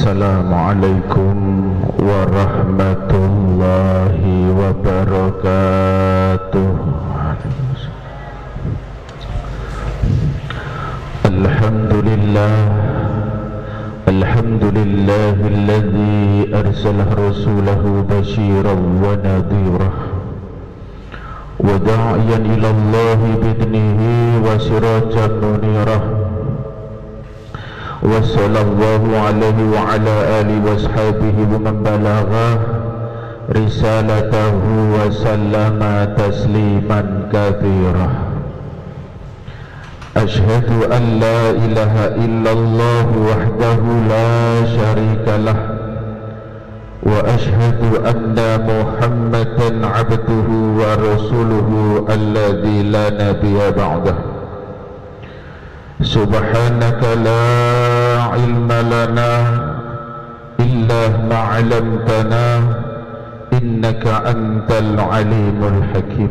Assalamualaikum warahmatullahi wabarakatuh. Alhamdulillahilladzi arsalah rasulahu basyiran wa nadhira wa da'iyan ila Allah bi'idnihi wa sirajan munira. Wa sallallahu alaihi wa ala alihi wa ashabihi wa man balagha risalatahu wa sallama tasliman katsira. Ashhadu an la ilaha illallah wahdahu la syarika lah wa ashhadu anna Muhammadan abduhu wa rasuluhu alladzi la nabiyya ba'dahu. Subhanaka la ilma lana illa ma 'allamtana innaka antal alimul hakim.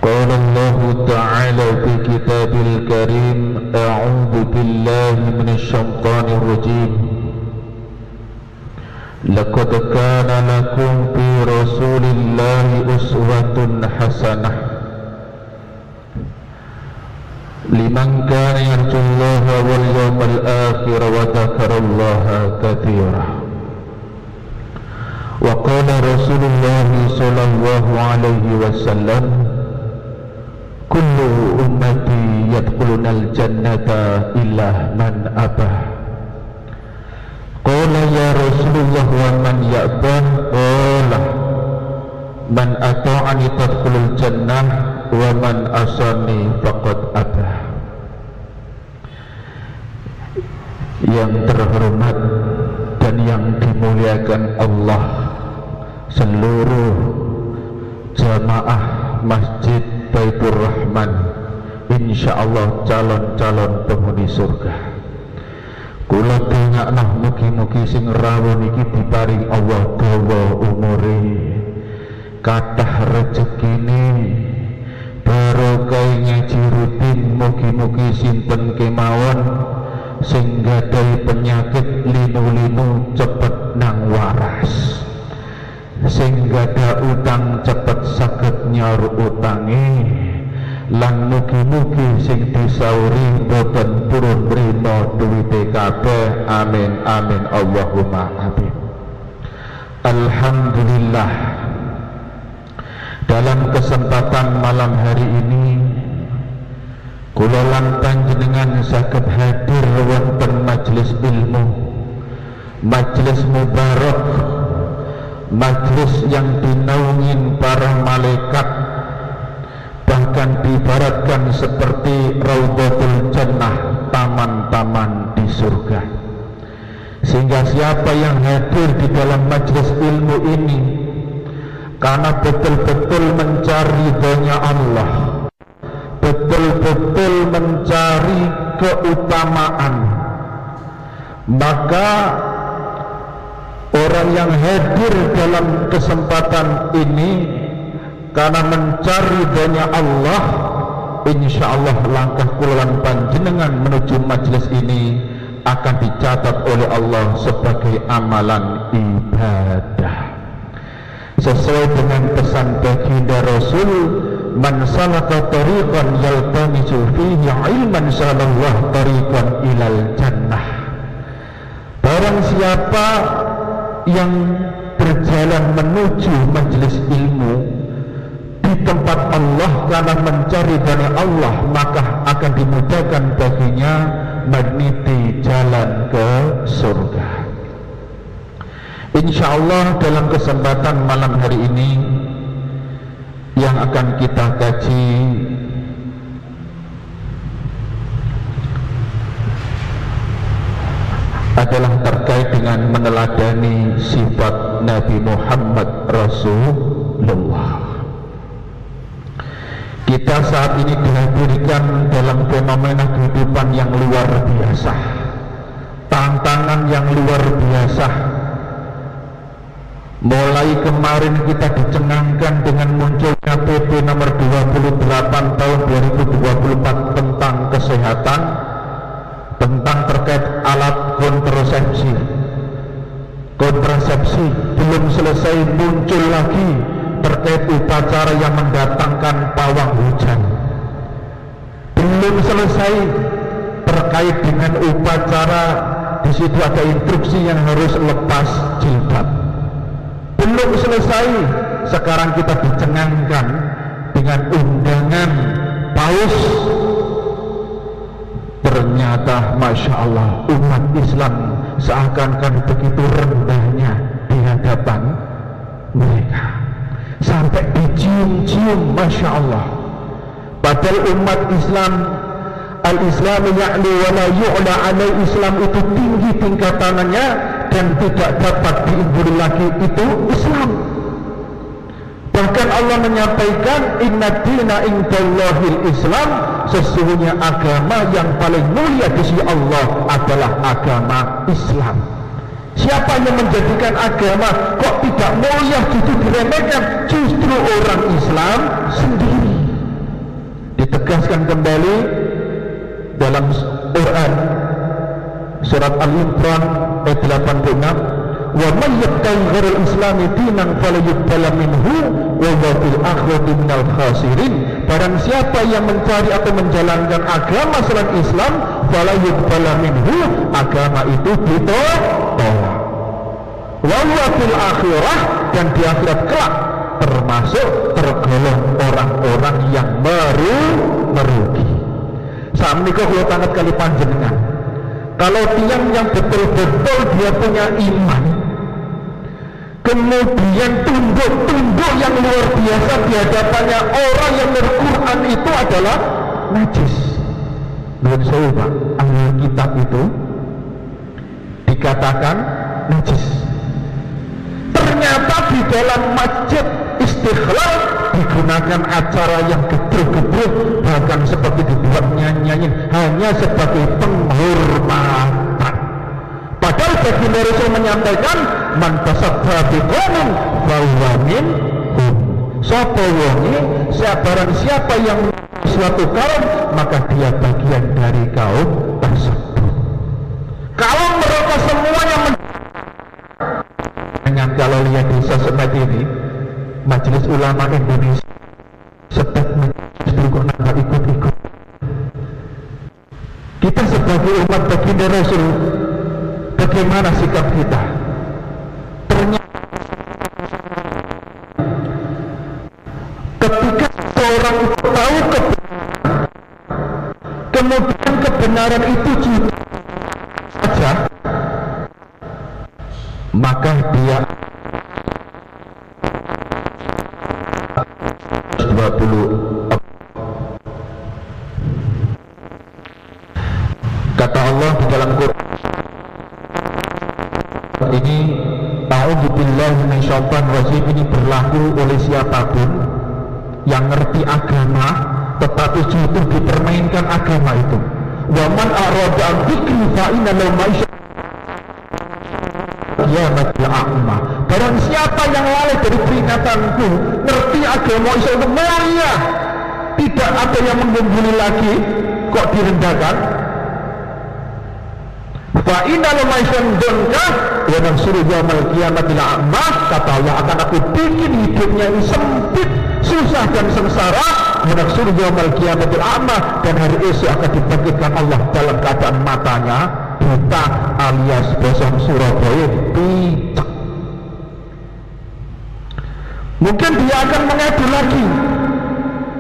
Qala Allah ta'ala fi kitabil karim a'udzu billahi minasy syaithanir rajim. Laqad kana lakum fi rasulillahi uswatun hasanah liman kana yarjullaha wal yawmal akhir wa dzakarallaha katsira. Wa qala Rasulullah sallallahu alaihi wasallam, kullu ummati yadkhulunal jannata illa man abah. Qala ya Rasulullah wa man ya'bah? Qala man ata'ani tadkhulul jannah wa man asani faqad abah. Yang terhormat dan yang dimuliakan Allah, seluruh jamaah Masjid Baitur Rahman insyaallah calon-calon penghuni surga. Kula dongakno mugi-mugi sing rawuh iki diparing Allah dawa umure, kathah rezekine, barokah ngaji rutin, mugi-mugi sinten kemawon sing gadhahi penyakit linu-linu cepet nang waras, sing gadah utang cepet saged nyaur utange, lan mugi-mugi sing disauri boten purun mrina duwite kabeh. Amin amin Allahumma amin. Alhamdulillah, dalam kesempatan malam hari ini kula lan panjenengan saged hadir wonten majelis ilmu, majelis mubarak, majelis yang dinaungi para malaikat, bahkan diibaratkan seperti Raudhatul Jannah, taman-taman di surga. Sehingga siapa yang hadir di dalam majelis ilmu ini karena betul-betul mencari ridhonya Allah, betul-betul mencari keutamaan, maka orang yang hadir dalam kesempatan ini karena mencari ridhonya Allah, insyaallah langkah kula lan panjenengan menuju majelis ini akan dicatat oleh Allah sebagai amalan ibadah. Sesuai dengan pesan baginda Rasul, man salaka tariqan yaltamisu fihi ilman salallahu tariqan ilal jannah. Barang siapa yang berjalan menuju majelis ilmu di tempat Allah karena mencari dari Allah, maka akan dimudahkan baginya meniti jalan ke surga. Insyaallah dalam kesempatan malam hari ini yang akan kita kaji adalah terkait dengan meneladani sifat Nabi Muhammad Rasulullah. Kita saat ini dihadirkan dalam fenomena kehidupan yang luar biasa, tantangan yang luar biasa. Mulai kemarin kita dicengangkan dengan munculnya PP nomor 28 tahun 2024 tentang kesehatan, tentang terkait kontrasepsi belum selesai muncul lagi terkait upacara yang mendatangkan pawang hujan, belum selesai terkait dengan upacara di situ ada instruksi yang harus lepas jilbab, belum selesai sekarang kita dicengangkan dengan undangan paus. Ternyata Masya Allah umat Islam seakan-akan begitu rendahnya di hadapan mereka, sampai dicium-cium. Masya Allah, padahal umat Islam, al-Islam ya'lu wa la yu'la alai, Islam itu tinggi tingkatannya dan tidak dapat diungguli lagi, itu Islam. Bahkan Allah menyampaikan inna dina indallahil Islam, sesungguhnya agama yang paling mulia di sisi Allah adalah agama Islam. Siapa yang menjadikan agama kok tidak mulia, justru diremehkan? Justru orang Islam sendiri. Ditegaskan kembali dalam Quran surat Al-Imran ayat 86, wa may yabtaghi ghairal islami dinan fala yuqbal minhu wa huwa fil akhirati minal khasirin. Barang siapa yang mencari atau menjalankan agama selain Islam, fala yuqbal minhu, agama itu ditolak. Wa huwa fil akhirah, dan di akhirat kelak termasuk tergolong orang-orang yang merugi. Saat menikah kalau tangan kali panjenengan, kalau tiang yang betul-betul dia punya iman, kemudian tunduk yang luar biasa di hadapannya orang yang Al-Quran, itu adalah najis. Menurut saya Pak, ahli kitab itu dikatakan najis. Ternyata di dalam masjid Istiqlal digunakan acara yang gedruk-gedruk, bahkan seperti dibuat nyanyiin hanya sebagai penghormatan. Padahal baginda Rasul menyampaikan man tasaddaqa biqaumin fahuwa minhum. Sapa wonge, siapa yang suatu kaum, maka dia bagian dari kaum tersebut. Kalau mereka semuanya dengan, kalau lihat di sosmed ini, Majelis Ulama Indonesia sedang menjadi ikut-ikut. Kita sebagai umat baginda Rasul, bagaimana sikap kita? Ternyata ketika seorang tahu kebenaran, kemudian kebenaran itu juga saja, maka dia 20. Kata Allah di dalam Quran ini, a'udzubillahi minasyaitonir rajim, ini berlaku oleh siapapun yang ngerti agama tetapi justru dipermainkan agama itu. Wa man arada an dzikri fa inna lahu ma'isyatan a'ma. Barang siapa yang lalai dari peringatanku, ngerti agama Islam itu mulia, tidak ada yang menggembuli lagi, kok direndahkan? Fa inna lahu ma'isyan wa nahsyuru yaumal qiyamati a'ma, kata Allah, akan aku bikin hidupnya ini sempit, susah dan sengsara. Wa nahsyuru yaumal qiyamati a'ma, dan hari esok akan dibangkitkan Allah dalam keadaan matanya buta, alias bosong Surabaya picek. Mungkin dia akan mengadu lagi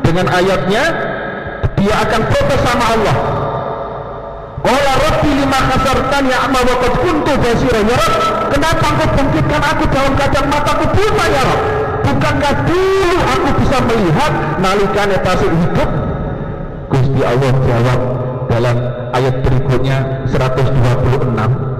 dengan ayatnya, dia akan protes sama Allah. Qala rabbi lima khasartani a'ma wa qad kuntu basira. Ya Rabb, kenapa engkau bangkitkan aku dalam keadaan mataku buta ya Rabb? Bukankah dulu aku bisa melihat nalikane tasik hidup? Gusti Allah jawab dalam ayat berikutnya 126.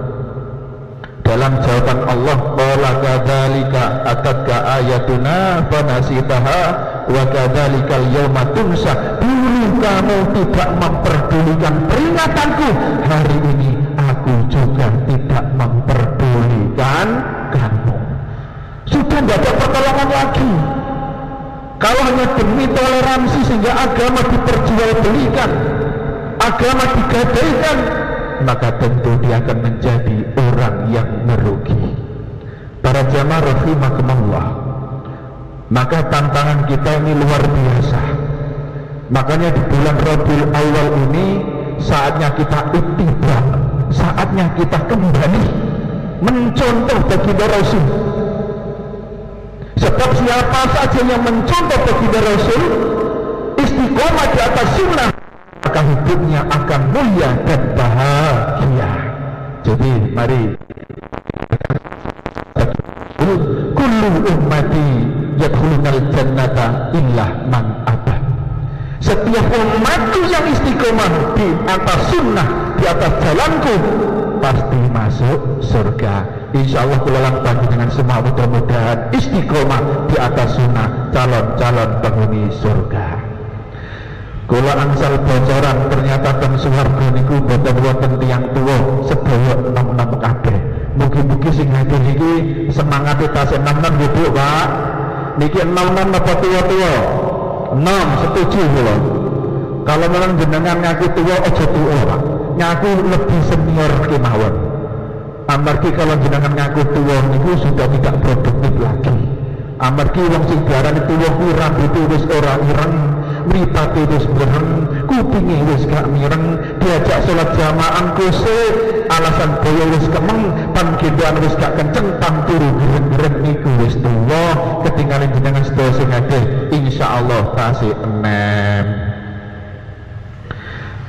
Dalam jawaban Allah, qala kadzalika atatka ayatuna fanasitaha wa kadzalikal yauma tunsa. Dulu kamu tidak memperdulikan peringatanku, hari ini aku juga tidak memperdulikan kamu. Sudah tidak ada pertolongan lagi. Kalau hanya demi toleransi sehingga agama diperjualbelikan, agama digadaikan, maka tentu dia akan menjadi orang yang merugi. Para jamaah rahimakumullah, maka tantangan kita ini luar biasa. Makanya di bulan Rabiul Awal ini saatnya kita ittiba, saatnya kita kembali mencontoh baginda Rasul. Sebab siapa saja yang mencontoh baginda Rasul, istiqomah di atas sunnah, maka hidupnya akan mulia dan bahagia. Jadi mari, kullu ummati yadkhulunal jannata illa man aba. Setiap umatku yang istiqomah di atas sunnah, di atas jalanku, pasti masuk surga. Insya Allah kulalang dengan semua mudah-mudahan istiqomah di atas sunnah, calon-calon penghuni surga. Kula angsal bocoran ternyata teng swarga niku boten wonten tiyang tuwa sedaya enom-enom kabeh. Mugi-mugi sing hadir iki semangate tasih enom-enom nggih Pak. Niki enom-enom napa tuwa-tuwa? Enom, setuju kula. Kalau memang jenengan ngaku tuwa aja tuwa Pak. Ngaku lebih senior kemawon. Amargi kalau jenengan ngaku tuwa niku sudah tidak produktif lagi. Amargi wong sing diarani tuwa kuwi rambute wis ora ireng, mripate wis mereng, kupinge wis gak mireng, diajak salat jamaah kusik, alasan boyo wis kemeng, panggendaan wis gak kenceng, turu gereng-gereng niku wis tuwa, ketinggalan jenengan sedaya sing hadeh insyaallah tasih enem.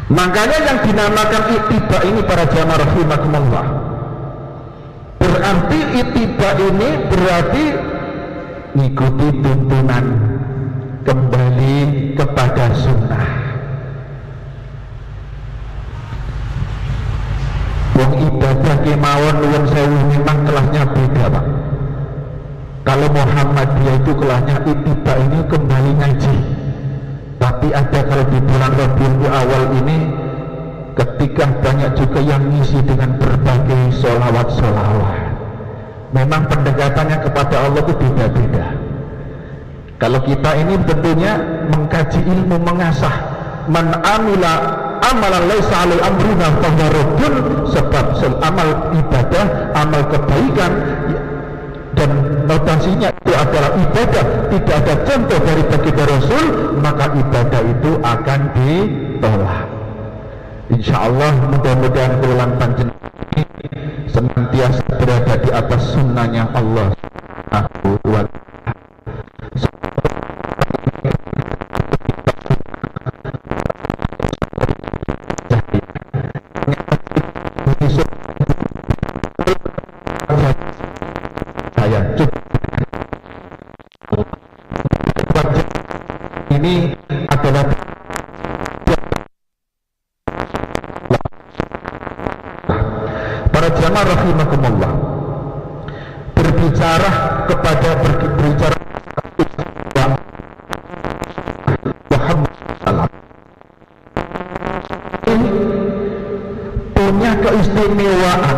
Makanya yang dinamakan ittiba ini para jamaah rahimakumullah, berarti ittiba ini berarti ngikuti tuntunan, kembali kepada sunnah. Wong ibadah kemawon nuwun sewu memang kelasnya beda Pak. Kalau Muhammadiyah itu kelasnya ittiba ini kembali ngaji. Tapi ada kalau di bulan Rabiul Awal ini ketika banyak juga yang ngisi dengan berbagai sholawat-sholawat. Memang pendekatannya kepada Allah itu beda-beda. Kalau kita ini tentunya mengkaji ilmu, mengasah, man amila amalan laisa alal amrina fahuwa raddun, sebab amal ibadah, amal kebaikan dan notasinya itu adalah ibadah, tidak ada contoh dari baginda Rasul, maka ibadah itu akan ditolak. Insyaallah mudah-mudahan kula panjenengan senantiasa berada di atas sunnahnya Allah Subhanahu wa ta'ala. Ini adalah para jamaah rahimakumullah, berbicara Muhammad punya keistimewaan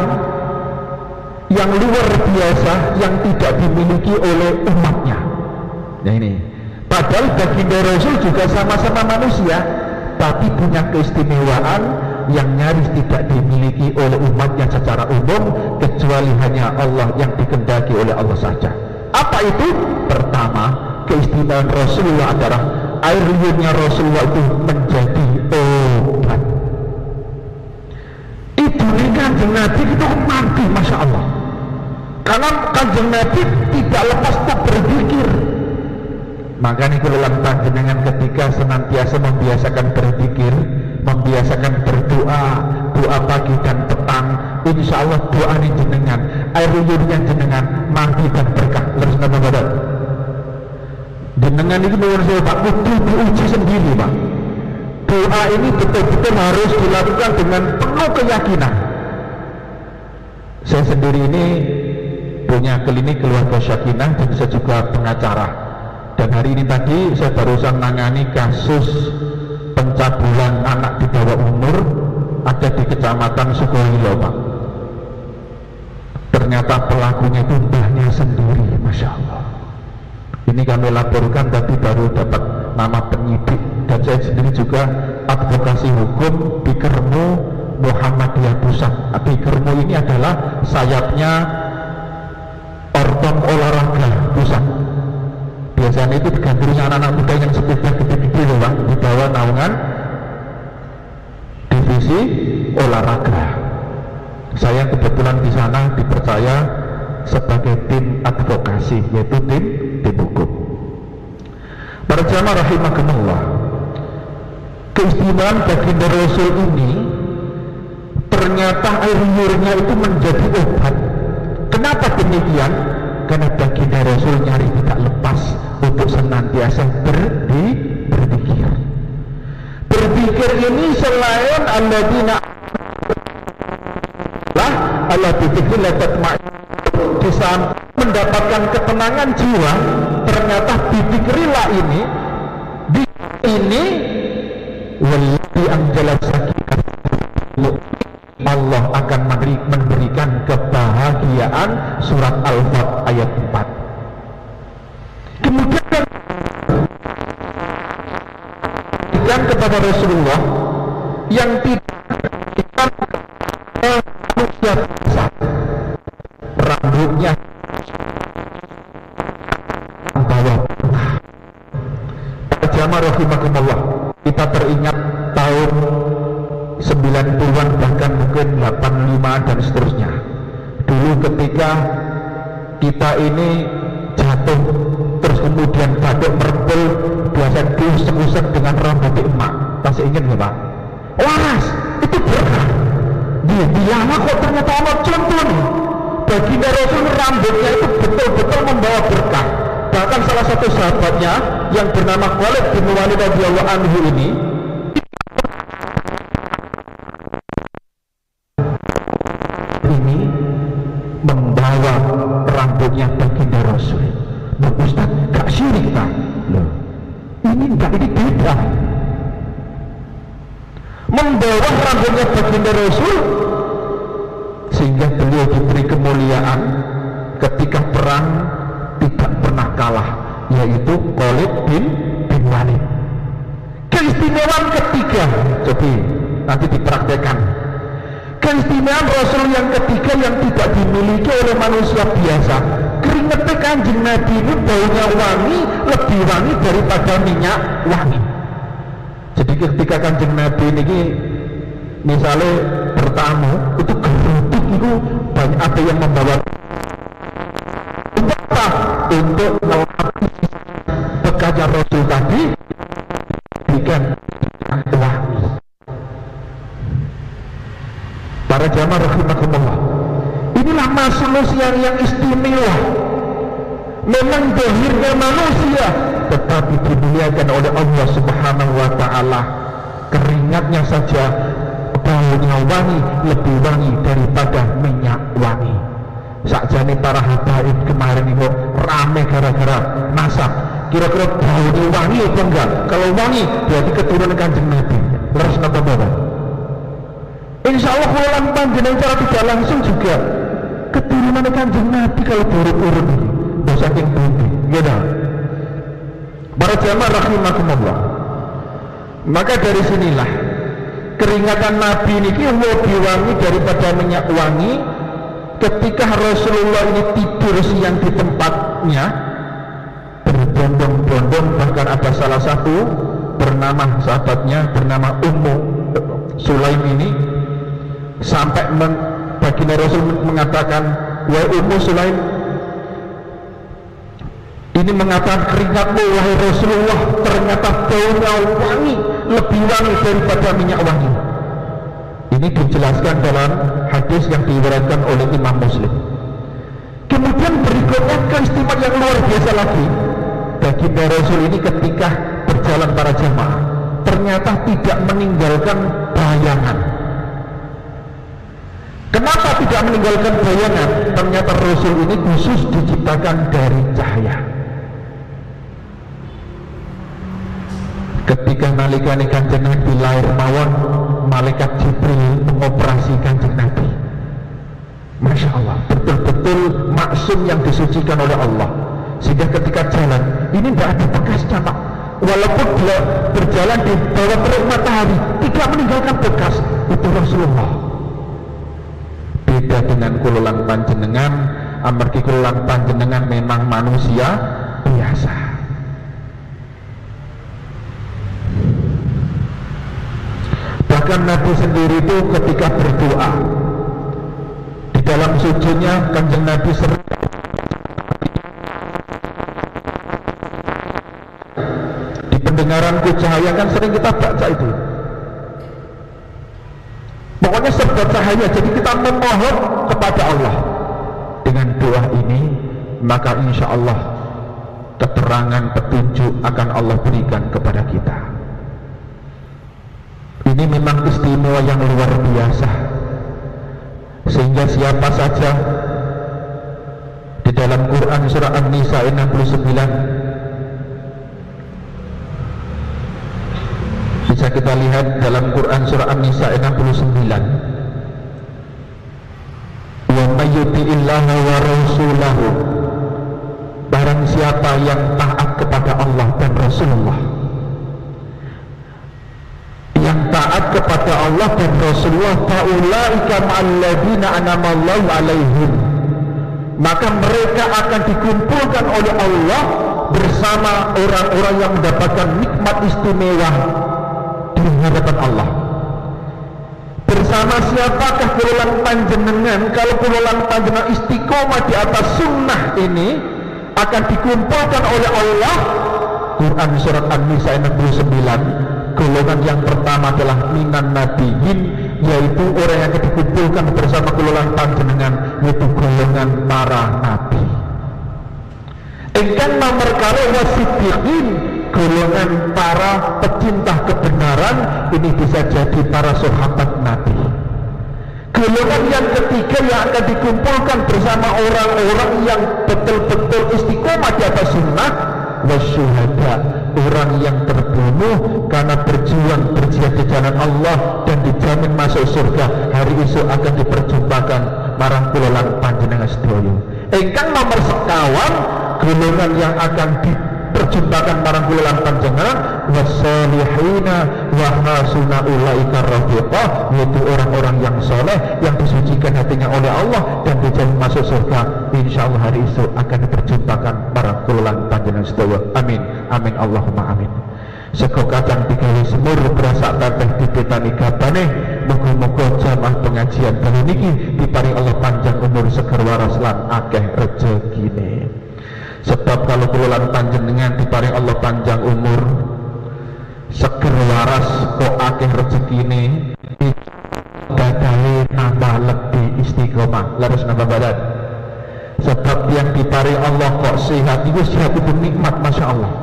yang luar biasa yang tidak dimiliki oleh umatnya. Nah ini, padahal baginda Rasul juga sama-sama manusia, tapi punya keistimewaan yang nyaris tidak dimiliki oleh umatnya secara umum, kecuali hanya Allah, yang dikehendaki oleh Allah saja. Apa itu? Pertama, keistimewaan Rasulullah adalah air liurnya Rasulullah itu menjadi obat. Itu Kanjeng Nabi itu mati, Masya Allah. Karena Kanjeng Nabi tidak lepas untuk berzikir. Makanya kalau panjenengan ketika senantiasa membiasakan berzikir, membiasakan berdoa, doa pagi dan petang, insya Allah doa ini jenengan, air liurnya jenengan mandi dan berkah. Terus nama badan jenengan ini menurut saya Pak, kudu diuji sendiri Pak. Doa ini betul-betul harus dilakukan dengan penuh keyakinan. Saya sendiri ini punya klinik keluarga Syakinah dan saya juga pengacara. Dan hari ini tadi saya barusan nangani kasus pencabulan anak di bawah umur ada di Kecamatan Sukoharjo Pak. Ternyata pelakunya itu mbahnya sendiri, Masya Allah. Ini kami laporkan tadi baru dapat nama penyidik, dan saya sendiri juga advokasi hukum di Kermu Muhammadiyah Pusat. Bikermu ini adalah sayapnya Ortom Olahraga Pusat. Biasanya itu digandrungi anak-anak muda yang sepeda gede-gede loh Pak, di bawah naungan divisi olahraga. Saya kebetulan di sana dipercaya sebagai tim advokasi, yaitu tim hukum. Para jamaah rahimakumullah, keistimewaan baginda Rasul ini ternyata air liurnya itu menjadi obat. Kenapa demikian? Karena baginda Rasul nyari tidak lepas untuk senantiasa berpikir. Berpikir ini selain alladzina Allah dipikir bisa mendapatkan ketenangan jiwa. Ternyata dipikirilah ini walladzi anzala sakinah, Allah akan memberikan kebahagiaan. Surat Al-Fat ayat 4. Kemudian kepada Rasulullah yang tidak manusia biasa, rambutnya bawah. Jamaah rahimakumullah, kita teringat tahun 90-an bahkan mungkin 85 dan seterusnya. Dulu ketika kita ini jatuh terus kemudian batuk merempul, biasa diusek-usek dengan rambut emak. Masih ingat nggak Pak? Waras, itu berkah. Dia kok ternyata Allah contoh nih. Baginda Rasul rambutnya itu betul-betul membawa berkah. Bahkan salah satu sahabatnya yang bernama Khalid bin Walid radhiyallahu anhu ini membawa rambutnya baginda Rasul. Ustaz, gak syirik tak? Loh, ini beda. Membawa rambutnya baginda Rasul sehingga beliau diberi kemuliaan ketika perang tidak pernah kalah, yaitu Khalid bin Walid. Keistimewaan ketiga, coba nanti dipraktekkan. Keistimewaan Rasul yang ketiga yang tidak dimiliki oleh manusia biasa. Keringetnya Kanjeng Nabi ini baunya wangi, lebih wangi daripada minyak wangi. Jadi ketika Kanjeng Nabi ini misalnya bertamu, itu geruduk itu banyak ada yang membawa untuk melapisi bekasnya Rasul tadi berikan wangi. Para jamaah rahimakumullah, inilah manusia yang istimewa. Memang zahirnya manusia, tetapi dimuliakan oleh Allah Subhanahu wa ta'ala. Keringatnya saja baunya wangi, lebih wangi daripada minyak wangi. Sakjane para habaib kemarin itu rame gara-gara nasab. Kira-kira baunya wangi atau enggak? Kalau wangi berarti keturunan Kanjeng Nabi. Terus napa bapak? Insya Allah kalau panjenengan cara tidak langsung juga keturunan Kanjeng Nabi kalau turun-turun ini. Dosa yang tinggi, gitu. Para jamaah rahimakumullah. Maka dari sinilah keringatan Nabi ini lebih wangi daripada minyak wangi. Ketika Rasulullah ini tidur siang di tempatnya berbondong-bondong, bahkan ada salah satu bernama sahabatnya bernama Ummu Sulaim ini sampai baginda Rasul mengatakan, wahai Ummu Sulaim, ini mengatakan keringatmu wahai Rasulullah ternyata baunya wangi, lebih wangi daripada minyak wangi. Ini dijelaskan dalam hadis yang diriwayatkan oleh Imam Muslim. Kemudian berikutnya keistimewaan yang luar biasa lagi, baginda Rasul ini ketika berjalan para jamaah ternyata tidak meninggalkan bayangan. Kenapa tidak meninggalkan bayangan? Ternyata Rasul ini khusus diciptakan dari cahaya. Ketika nalikane Kanjeng Nabi lahir mawon, malaikat Jibril mengoperasi Kanjeng Nabi. Masya Allah, betul-betul maksum yang disucikan oleh Allah. Sehingga ketika jalan, ini tidak ada bekasnya Pak. Walaupun dia berjalan di bawah terik matahari, tidak meninggalkan bekas. itu Rasulullah. Beda dengan kululan panjenengan, amargi kululan panjenengan memang manusia biasa. Bahkan Nabi sendiri itu ketika berdoa di dalam sujudnya, Kanjeng Nabi sering di pendengaranku cahaya, kan sering kita baca itu. Pokoknya serba cahaya, jadi kita memohon kepada Allah. Dengan doa ini, maka insya Allah keterangan petunjuk akan Allah berikan kepada kita. Ini memang istimewa yang luar biasa, sehingga siapa saja di dalam Quran surah An-Nisa 69 bisa kita lihat dalam Quran surah An-Nisa 69, wa may yuti'illaha wa rasulahu, barang siapa yang taat kepada Allah dan Rasulullah, yang taat kepada Allah dan Rasulullah, faulaika ma'alladzina an'amallahu 'alaihim, maka mereka akan dikumpulkan oleh Allah bersama orang-orang yang mendapatkan nikmat istimewa di hadapan Allah. Bersama siapakah kululan panjenengan? Kalau kululan panjenengan istiqomah di atas sunnah ini, akan dikumpulkan oleh Allah. Quran surat An-Nisa 69, golongan yang pertama adalah minan nabiyyin, yaitu orang yang dikumpulkan bersama kululan panjenengan, yaitu golongan para nabi. Engkang nomor kali wasiddiqin, golongan para pecinta kebenaran, ini bisa jadi para sahabat Nabi. Golongan yang ketiga yang akan dikumpulkan bersama orang-orang yang betul-betul istiqomah di atas sunnah, wasyuhada, orang yang terbunuh karena berjihad di jalan Allah dan dijamin masuk surga, hari esok akan diperjumpakan marang kululan panjenengan sedaya. Ingkang nomor sekawan, golongan yang akan diperjumpakan marang kululan panjenengan, wassalihina wa hasuna ulaika rafiqah, yaitu orang-orang yang soleh yang disucikan hatinya oleh Allah dan dijamin masuk surga, insyaallah hari esok akan diperjumpakan marang kululan panjenengan sedaya. Amin amin Allahumma amin. Sego kacang digawe semur, berasa tateh dipetani gabane. Muga-muga jamaah pengajian kali niki diparing Allah panjang umur, seger waras lan akeh rezekine. Sebab kalau kululan panjenengan diparing Allah panjang umur, seger waras kok akeh rezekine, gadahe nambah lebih istiqomah, laras nambah badan. Sebab yang diparing Allah kok sehat, itu sehat itu nikmat, masya Allah.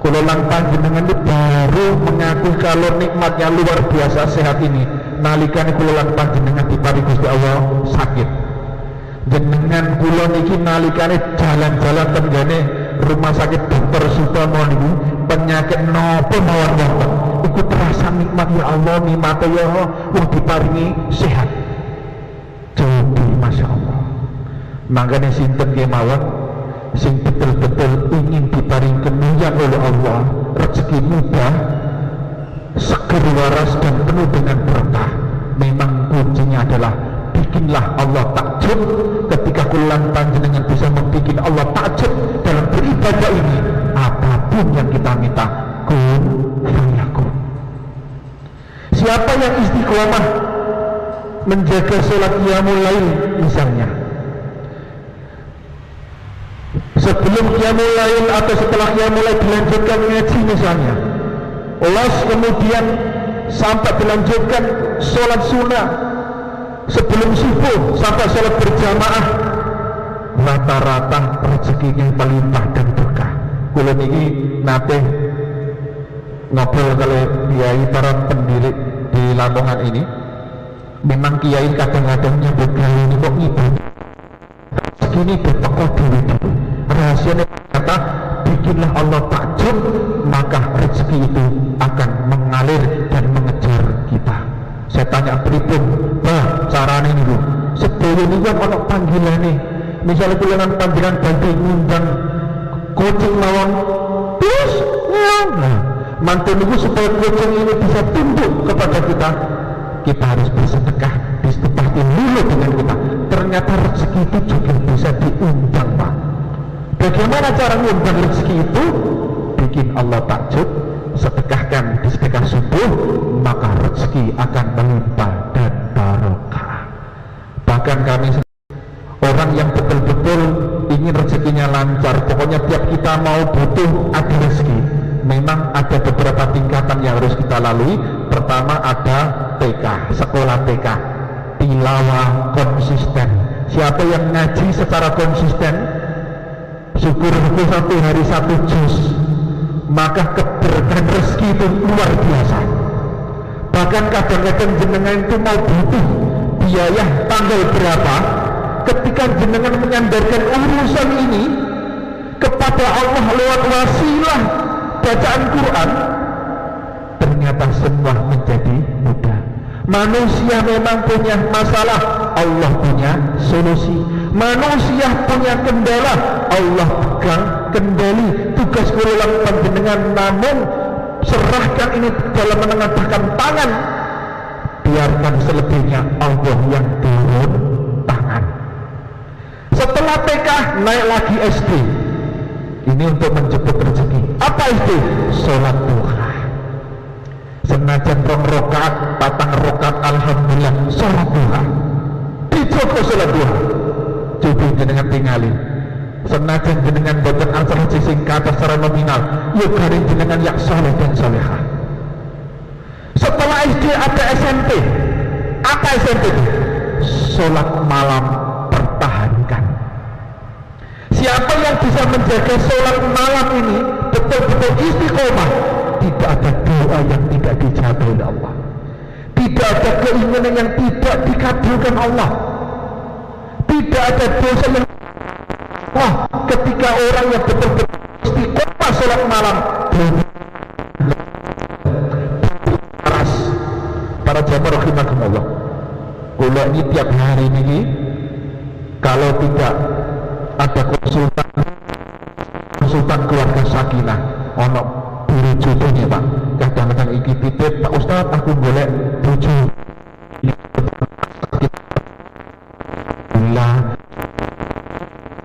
Kululan panjenengan itu baru mengaku kalau nikmatnya luar biasa sehat ini nalikane kululan panjenengan diparing Gusti Allah sakit. Jenengan kula niki nalikane jalan-jalan tenggane rumah sakit Dr. Sutomo niku penyakit napa mawon wonten, iku terasa nikmat, ya Allah, nikmate ya Allah wong diparingi sehat. Jadi masya Allah. Makanya sinten kemawon sing betul-betul ingin diparing kemuliaan oleh Allah, rezeki mudah, seger waras dan penuh dengan berkah, memang kuncinya adalah bikinlah Allah takjub. Ketika kululan panjenengan bisa membuat Allah takjub dalam beribadah ini, apapun yang kita minta, kun fayakun. Siapa yang istiqomah menjaga sholat qiyamul lail misalnya, sebelum qiyamul lail atau setelah qiyamul lail dilanjutkan ngaji misalnya, los kemudian sampai dilanjutkan sholat sunnah sebelum subuh sampai sholat berjamaah, rata-rata rezekinya melimpah dan berkah. Kula niki nate ngobrol kali kiai para pendiri di Lamongan ini, memang kiai kadang-kadang nyebut kali ini kok ngibadah segini berteko dulu. Rahasianya kata bikinlah Allah takjub, maka rezeki itu akan mengalir dan mengejar kita. Saya tanya pripun, bah carane niku. Sedaya niku ana panggilane. Misalnya kulunan panjenengan bantu ngundang kucing mawon, terus nah, mantun niku supaya kucing ini bisa tunduk kepada kita. kita harus bersedekah di tempat dulu dengan kita. Ternyata rezeki itu juga bisa diundang, Pak. Bagaimana cara mengundang rezeki itu? Bikin Allah takjub. Sedekahkan di sedekah subuh, maka rezeki akan melimpah dan barokah. Bahkan kami orang yang betul-betul ingin rezekinya lancar, pokoknya tiap kita mau butuh ada rezeki, memang ada beberapa tingkatan yang harus kita lalui. Pertama ada TK, sekolah TK, tilawah konsisten. Siapa yang ngaji secara konsisten, syukur-syukur satu hari satu juz, maka keberkahan rezeki itu luar biasa. Bahkan kadang-kadang jenengan itu mau butuh biaya tanggal berapa, ketika jenengan menyandarkan urusan ini kepada Allah lewat wasilah bacaan Quran, ternyata semua menjadi mudah. Manusia memang punya masalah, Allah punya solusi. Manusia punya kendala, Allah pegang kendali. Tugas kulilang panjenengan namun serahkan ini dalam menengadahkan tangan, biarkan selebihnya Allah yang turun tangan. Setelah TK naik lagi SD, ini untuk menjemput rezeki. Apa itu? Sholat duha. Senajan rong rokaat, patang rokaat, alhamdulillah sholat duha. Dijogo sholat duha. Coba jenengan tinggali. Senajan jenengan boten asal sing kata secara nominal, yuk garing jenengan yang soleh dan solehah. Setelah SD ada SMP. Apa SMP itu? Sholat malam pertahankan. Siapa yang bisa menjaga sholat malam ini betul-betul istiqomah, tidak ada doa yang tidak dijawab oleh Allah, tidak ada keinginan yang tidak dikabulkan Allah, tidak ada dosa yang ketika orang yang betul-betul istiqomah sholat malam. Para jamaah rahimakumullah, kula ini tiap hari ini kalau tidak ada konsultan keluarga sakinah, ono buru jodohnya Pak, kadang-kadang iki titip, Pak Ustaz aku boleh bojo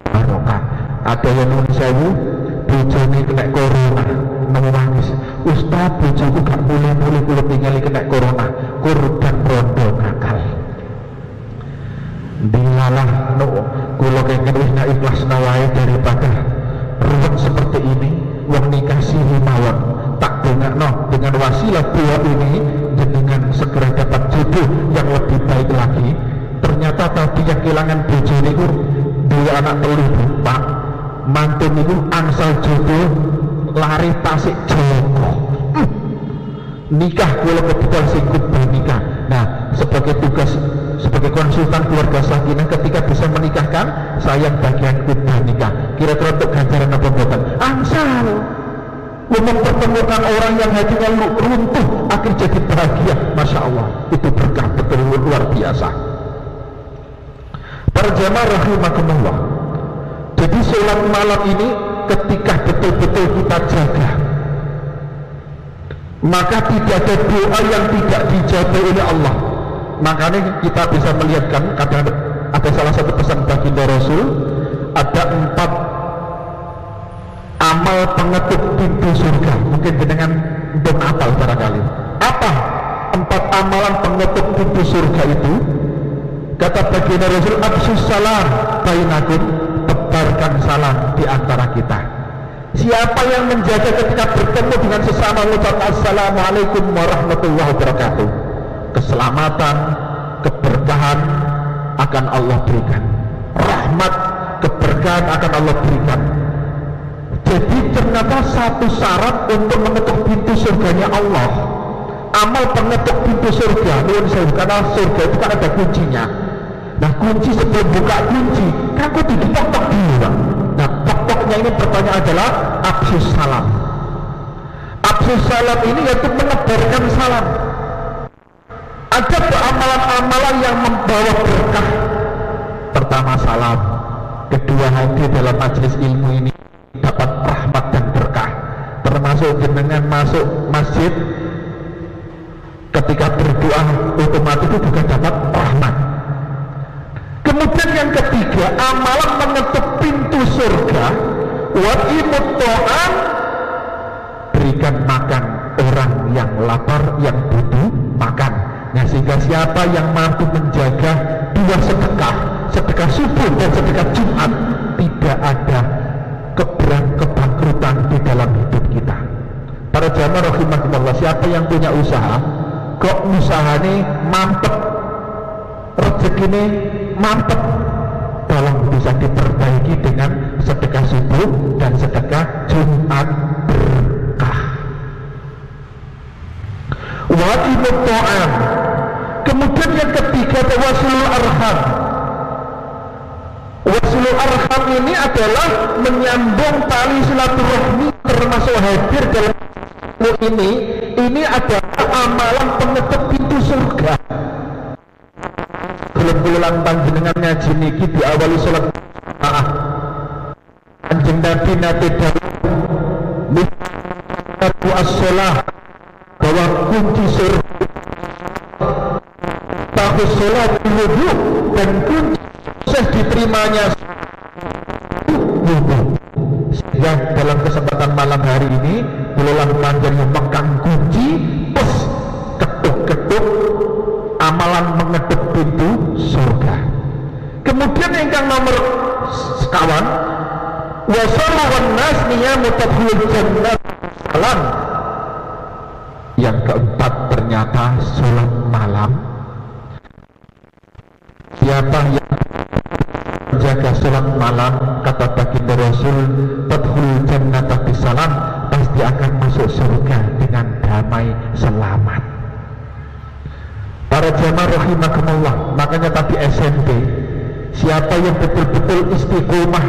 barokah. Ada yang nulis sewu bojone kena corona nangis, Ustaz bojoku gak boleh kula tinggali kena corona, korban rondo nakal. Dilalah no kula kengken wis nak ikhlas nawae daripada ruwet seperti ini. Wong nikah siri mawon tak dongakno dengan wasilah doa ini jenengan segera dapat jodoh yang lebih baik lagi. Ternyata tadi yang kehilangan bojo niku dua anak telur Pak, mantun niku angsal jodoh lari Tasik Joko. Nikah kula kebetulan singkut bernikah. Nah, sebagai tugas sebagai konsultan keluarga sakinah, ketika bisa menikahkan saya bagian khutbah nikah. Kira-kira untuk ganjaran apa buatan? Angsal mempertemukan orang yang hatinya runtuh akhir jadi bahagia. Masya Allah, itu berkah betul luar biasa. Para jamaah rahimakumullah, jadi sholat malam ini ketika betul-betul kita jaga, maka tidak ada doa yang tidak dijawab oleh Allah. Makanya kita bisa melihatkan kadang ada salah satu pesan baginda Rasul, ada 4 amal pengetuk pintu surga. Mungkin dengan belum hafal barangkali. Apa 4 amalan pengetuk pintu surga itu? Kata baginda Rasul, absus salam bainakum, tebarkan salam di antara kita. Siapa yang menjaga ketika bertemu dengan sesama mengucapkan assalamualaikum warahmatullahi wabarakatuh, keselamatan, keberkahan akan Allah berikan, rahmat, keberkahan akan Allah berikan. Jadi ternyata satu syarat untuk mengetuk pintu surganya Allah, amal pengetuk pintu surga, karena surga itu kan ada kuncinya. Nah, kunci sebelum buka kunci kan kudu ditok-tok dulu Pak. Nah, tok-toknya ini pertanyaan adalah absus salam. Absus salam ini yaitu menebarkan salam. Ada amalan-amalan yang membawa berkah. Pertama salam, kedua hadir dalam majelis ilmu ini dapat rahmat dan berkah. Termasuk jenengan masuk masjid ketika berdoa otomatis itu juga dapat rahmat. Kemudian yang ketiga, amalan mengetuk pintu surga. Wa imut ta'am, berikan makan orang yang lapar, yang butuh makan. Nah, sehingga siapa yang mampu menjaga dua sedekah, sedekah subuh dan sedekah Jumat, tidak ada kebangkrutan di dalam hidup kita. Para jamaah rahimakumullah, siapa yang punya usaha kok usahanya mampet, rezekine mampet, tolong bisa diperbaiki dengan sedekah subuh dan sedekah Jumat berkah. Wa imut ta'am. Kemudian yang ketiga, wasilul arham. Wasilul arham ini adalah menyambung tali silaturahmi, termasuk hadir dalam ini adalah amalan penutup pintu surga. Bulan-bulan panjenengan ngaji niki diawali sholat Kanjeng Nabi nate dawuh Abu as-sholah, bahwa kunci surga tahu sholat wudhu, dan kunci sukses diterimanya wudhu. Sehingga dalam kesempatan malam hari ini bulan panjang memegang kunci plus ketuk-ketuk amalan mengetuk pintu surga. Kemudian yang nomor sekawan, wasallallahu nas niyamutahul jannah salam. Yang keempat, ternyata sholat malam, siapa yang menjaga sholat malam, kata baginda Rasul, tadkhul jannata bisalam, pasti akan masuk surga dengan damai selamat. Para jamaah rahimakumullah, makanya tadi SMP, siapa yang betul-betul istiqomah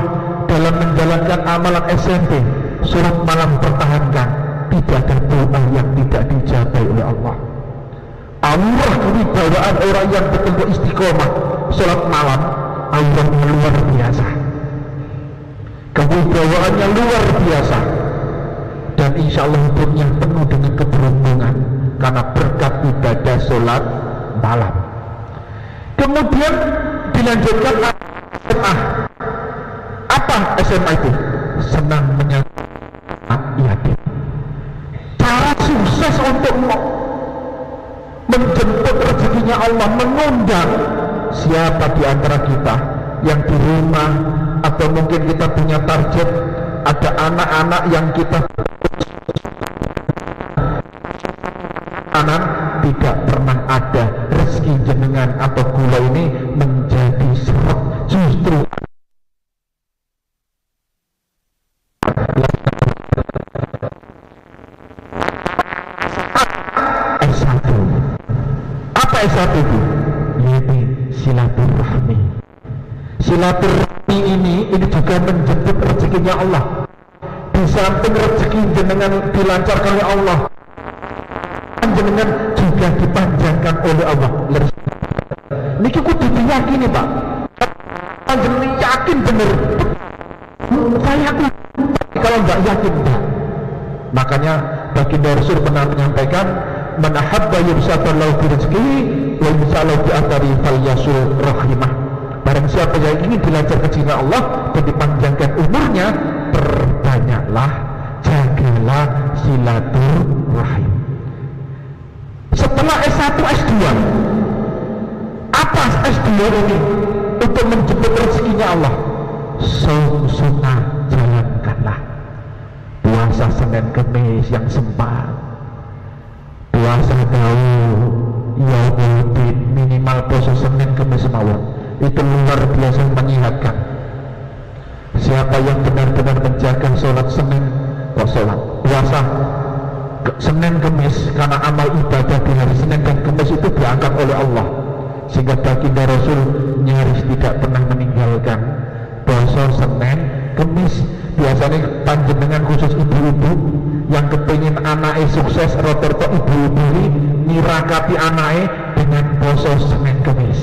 dalam menjalankan amalan SMP, sholat malam pertahankan, tidak ada doa yang tidak dijabai oleh Allah. Allah kewibawaan orang yang betul-betul istiqomah sholat malam, Allah luar biasa, kewibawaannya luar biasa, dan insya Allah hidupnya penuh dengan keberuntungan karena berkat ibadah sholat malam. Kemudian dilanjutkan SMA. Apa SMA itu? Senang menyambut yatim. Cara sukses untuk menjemput rezekinya Allah, mengundang siapa di antara kita yang di rumah, atau mungkin kita punya target, ada anak-anak yang kita tidak pernah ada rezeki jenengan atau gula ini menjadi seret, justru S1. Apa S1 itu? Yaitu silaturahmi. Silaturahmi ini juga menjemput rezekinya Allah. Di samping rezeki jenengan dilancarkan oleh Allah, jenengan juga dipanjangkan oleh Allah. Niki kudu diyakini Pak. Panjenengan yakin bener. Saya yakin. Kalau nggak yakin enggak. Makanya baginda Rasul pernah menyampaikan, man ahabba yubsatallahu bi rizqihi wa yubsalahu bi athari falyasul rahimah. Barang siapa yang ingin dilancarkan rezeki Allah dan dipanjangkan umurnya, perbanyaklah, jagalah silaturahim. Setelah S1, S2, apa S2 ini? Untuk menjemput rezekinya Allah, sunnah jalankanlah. Puasa Senin Kemis yang sempat, puasa Daud, Yaumul minimal puasa Senin Kemis mawon, itu luar biasa menyehatkan. Siapa yang benar-benar menjaga sholat Senin, kok sholat puasa Senin Kemis, karena amal ibadah di hari Senin dan Kemis itu diangkat oleh Allah, sehingga baginda Rasul nyaris tidak pernah meninggalkan puasa Senin Kemis. Biasanya panjenengan khusus ibu-ibu yang kepingin anaknya sukses, rata-rata ibu-ibu ini nirakati anaknya dengan puasa Senin Kemis.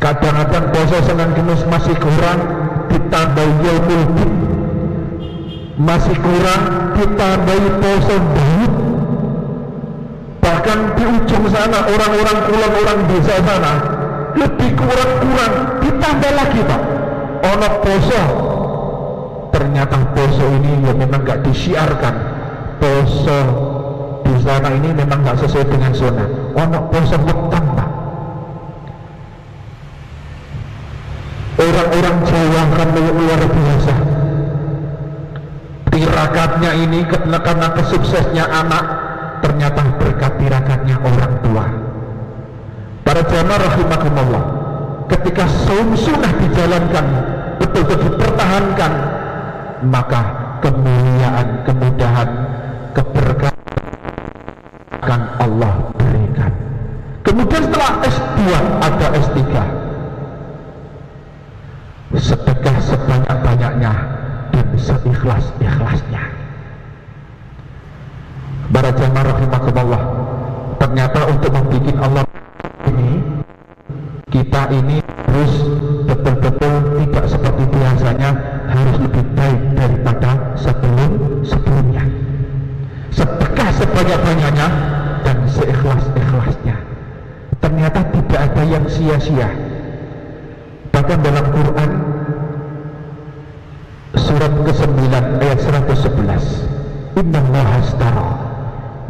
Kadang-kadang puasa Senin Kemis masih kurang, ditambah Yaumul Bid, masih kurang ditambahi poso Daud, bahkan di ujung sana orang-orang kulon, orang desa sana lebih kurang ditambah lagi Pak, ono poso. Ternyata poso ini ya memang gak disiarkan, poso di sana ini memang gak sesuai dengan sunnah. Ono poso wetang Pak. Orang-orang Jawa kan luar biasa. Tirakatnya ini karena kesuksesnya anak, ternyata berkat tirakatnya orang tua. Para jamaah rahimakumullah, ketika saum sunnah dijalankan, betul-betul dipertahankan, maka kemuliaan, kemudahan, keberkahan akan Allah berikan. Kemudian setelah S2 ada S3. Sedekah sebanyak-banyaknya dan seikhlas-ikhlasnya. Para jamaah rahimakumullah, ternyata untuk membuat Allah ini, kita ini harus betul-betul tidak seperti biasanya, harus lebih baik daripada sebelumnya. Sedekah sebanyak-banyaknya dan seikhlas-ikhlasnya. Ternyata tidak ada yang sia-sia. Bahkan dalam Quran surat ke-9 ayat 111, innallaha astara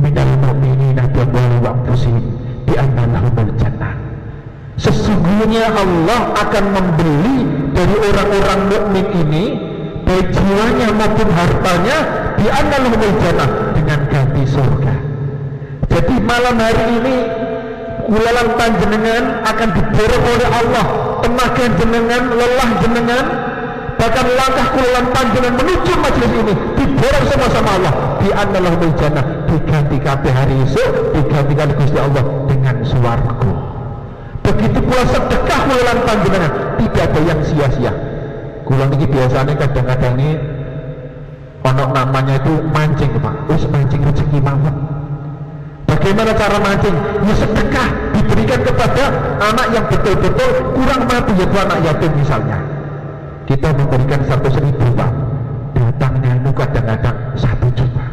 minal mu'minina bi amwalihim wa anfusihim bi anna lahumul jannah. Sesungguhnya Allah akan membeli dari orang-orang mukmin ini baik jiwanya maupun hartanya bi anna lahumul jannah, dengan ganti surga. Jadi malam hari ini kulalan panjenengan akan diborong oleh Allah, tenaga jenengan, lelah jenengan, bahkan langkah kulalan panjenengan menuju majelis ini diborong sama-sama Allah. Di annalahumul jannah, diganti kabeh hari esok, diganti kali Gusti Allah dengan swarga. Begitu pula sedekah kulalan panjenengan, tidak ada yang sia-sia. Kula niki biasanya kadang-kadang ini ono namanya itu mancing Pak, wis mancing rezeki mawon. Bagaimana cara mancing? Ya sedekah diberikan kepada anak yang betul-betul kurang mampu, yaitu anak yatim misalnya. Kita memberikan 100.000 Pak, datangnya itu kadang-kadang 1 juta.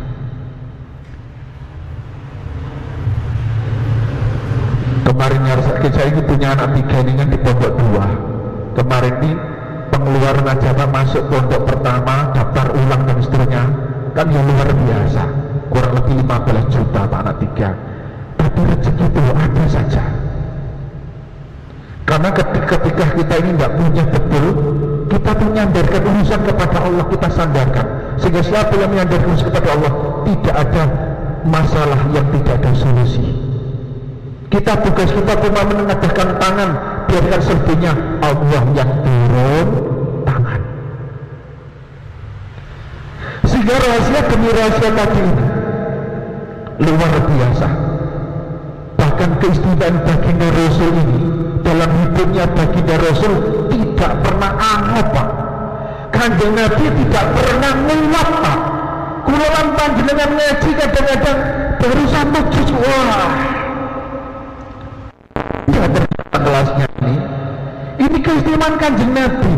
Kemarin saya ini punya anak 3 ini kan di pondok 2. Kemarin ini pengeluaran aja Pak, masuk pondok pertama, daftar ulang dan seterusnya, kan yang luar biasa. Kurang lebih 15 juta Pak, anak 3. Tapi rezeki itu ada saja. Karena ketika kita ini nggak punya betul, kita tuh nyandarkan urusan kepada Allah, kita sandarkan. Sehingga siapa yang menyandarkan urusan kepada Allah, tidak ada masalah yang tidak ada solusi. Kita tugas kita cuma menengadahkan tangan, biarkan selebihnya Allah yang turun tangan. Sehingga rahasia demi rahasia tadi ini luar biasa. Bahkan keistimewaan baginda Rasul ini, dalam hidupnya baginda Rasul tidak pernah anggap Pak. Kanjeng Nabi tidak pernah nguap Pak. Kulawan panjenengan ngaji kadang-kadang baru 1 juz. Wah, ya ternyata kelasnya ini keistimewaan kanjeng Nabi.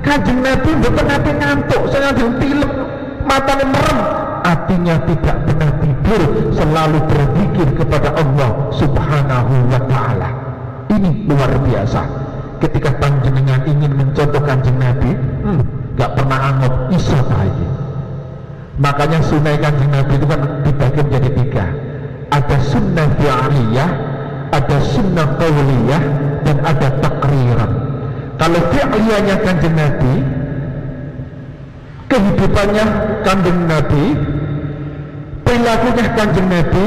Kanjeng Nabi bukan nanti ngantuk, saya ngantuk pilek, matanya merem, hatinya tidak pernah tidur, selalu berzikir kepada Allah Subhanahu wa ta'ala. Ini luar biasa. Ketika panjenengan ingin mencontoh kanjeng Nabi, gak pernah anggap iso bayi. Makanya sunnah kanjeng Nabi itu kan dibagi menjadi 3. Ada sunnah fi'aliyah, ada sunnah qauliyah, dan ada takriran. Kalau fi'aliyahnya kanjeng Nabi, kehidupannya kanjeng Nabi, perilakunya kanjeng Nabi,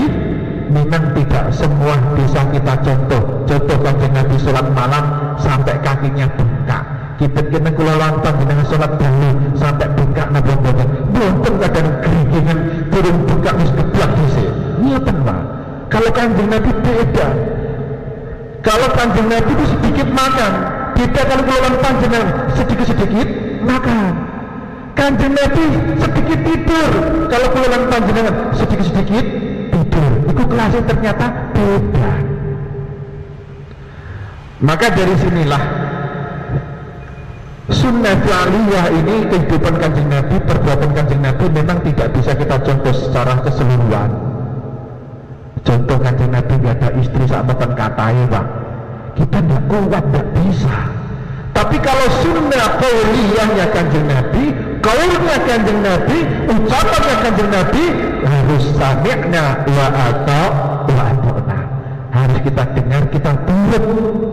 memang tidak semua bisa kita contoh. Contoh kanjeng Nabi sholat malam sampai kakinya bengkak. Kita kula lantan dengan sholat dahulu sampai bengkak napa boten. Boten kadang gerigingan turun bengkak wis keblak dhisik. Ngoten Pak. Kalau kanjeng Nabi beda. Kalau kanjeng Nabi itu sedikit makan, beda kalau kula panjenengan sedikit-sedikit makan. Kanjeng Nabi sedikit tidur, kalau kula panjenengan sedikit-sedikit tidur. Itu kelasnya ternyata beda. Maka dari sinilah sunnah fi'aliyah ini, kehidupan kanjeng Nabi, perbuatan kanjeng Nabi memang tidak bisa kita contoh secara keseluruhan. Contoh kanjeng Nabi gak ada istri sahabat katai Pak, kita tidak kuat, tidak bisa. Tapi kalau sunnah qauliyahnya kanjeng Nabi, qaulnya kanjeng Nabi, ucapannya kanjeng Nabi, harus sami'na wa ata'na. Harus kita dengar, kita turut.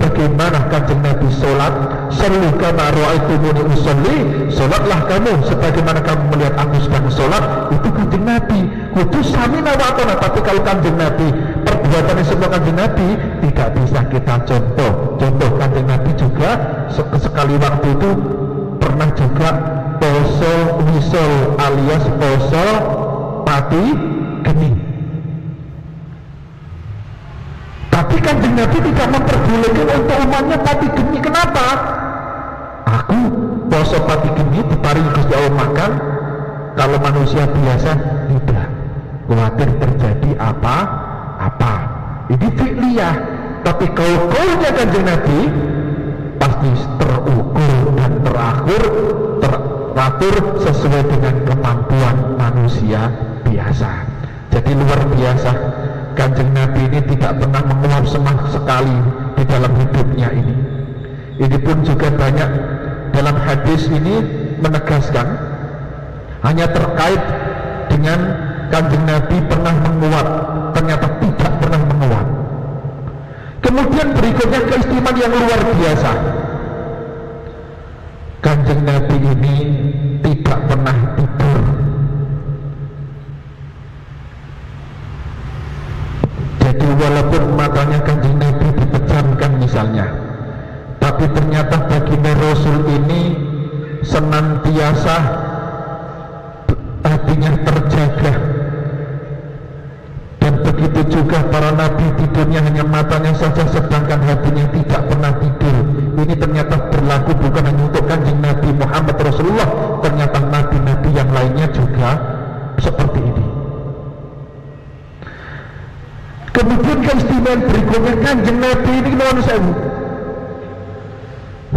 Bagaimana kanjeng Nabi sholat, sallu kama ra'aitumuni usolli, sholatlah kamu sebagaimana kamu melihat aku sedang sholat. Itu kanjeng Nabi, itu sami'na wa ata'na. Tapi kalau kanjeng Nabi, perbuatannya semua kanjeng Nabi tidak bisa kita contoh. Contoh kanjeng Nabi juga sekali waktu itu pernah juga poso wisol alias poso pati geni. Tapi kanjeng Nabi tidak memperbolehkan untuk umatnya pati geni. Kenapa? Aku poso pati geni diparingi Gusti Allah makan, kalau manusia biasa tidak, khawatir terjadi apa-apa. Ini fi'liyah. Tapi kalau kaulnya kanjeng Nabi pasti terukur dan teratur sesuai dengan kemampuan manusia biasa. Jadi luar biasa, kanjeng Nabi ini tidak pernah menguap sama sekali di dalam hidupnya ini. Ini pun juga banyak dalam hadis ini menegaskan hanya terkait dengan kanjeng Nabi pernah menguap, ternyata tidak pernah menguap. Kemudian berikutnya keistimewaan yang luar biasa, kanjeng Nabi ini tidak pernah tidur. Jadi walaupun matanya kanjeng Nabi dipejamkan misalnya, tapi ternyata baginda Rasul ini senantiasa hatinya terjaga. Dan begitu juga para nabi tidurnya hanya matanya saja, sedangkan hatinya tidak pernah tidur. Ini ternyata berlaku bukan hanya untuk kanjeng Nabi Muhammad Rasulullah, ternyata nabi-nabi yang lainnya juga seperti ini. Kemudian keistimewaan berikutnya, kanjeng Nabi ini nuwun sewu,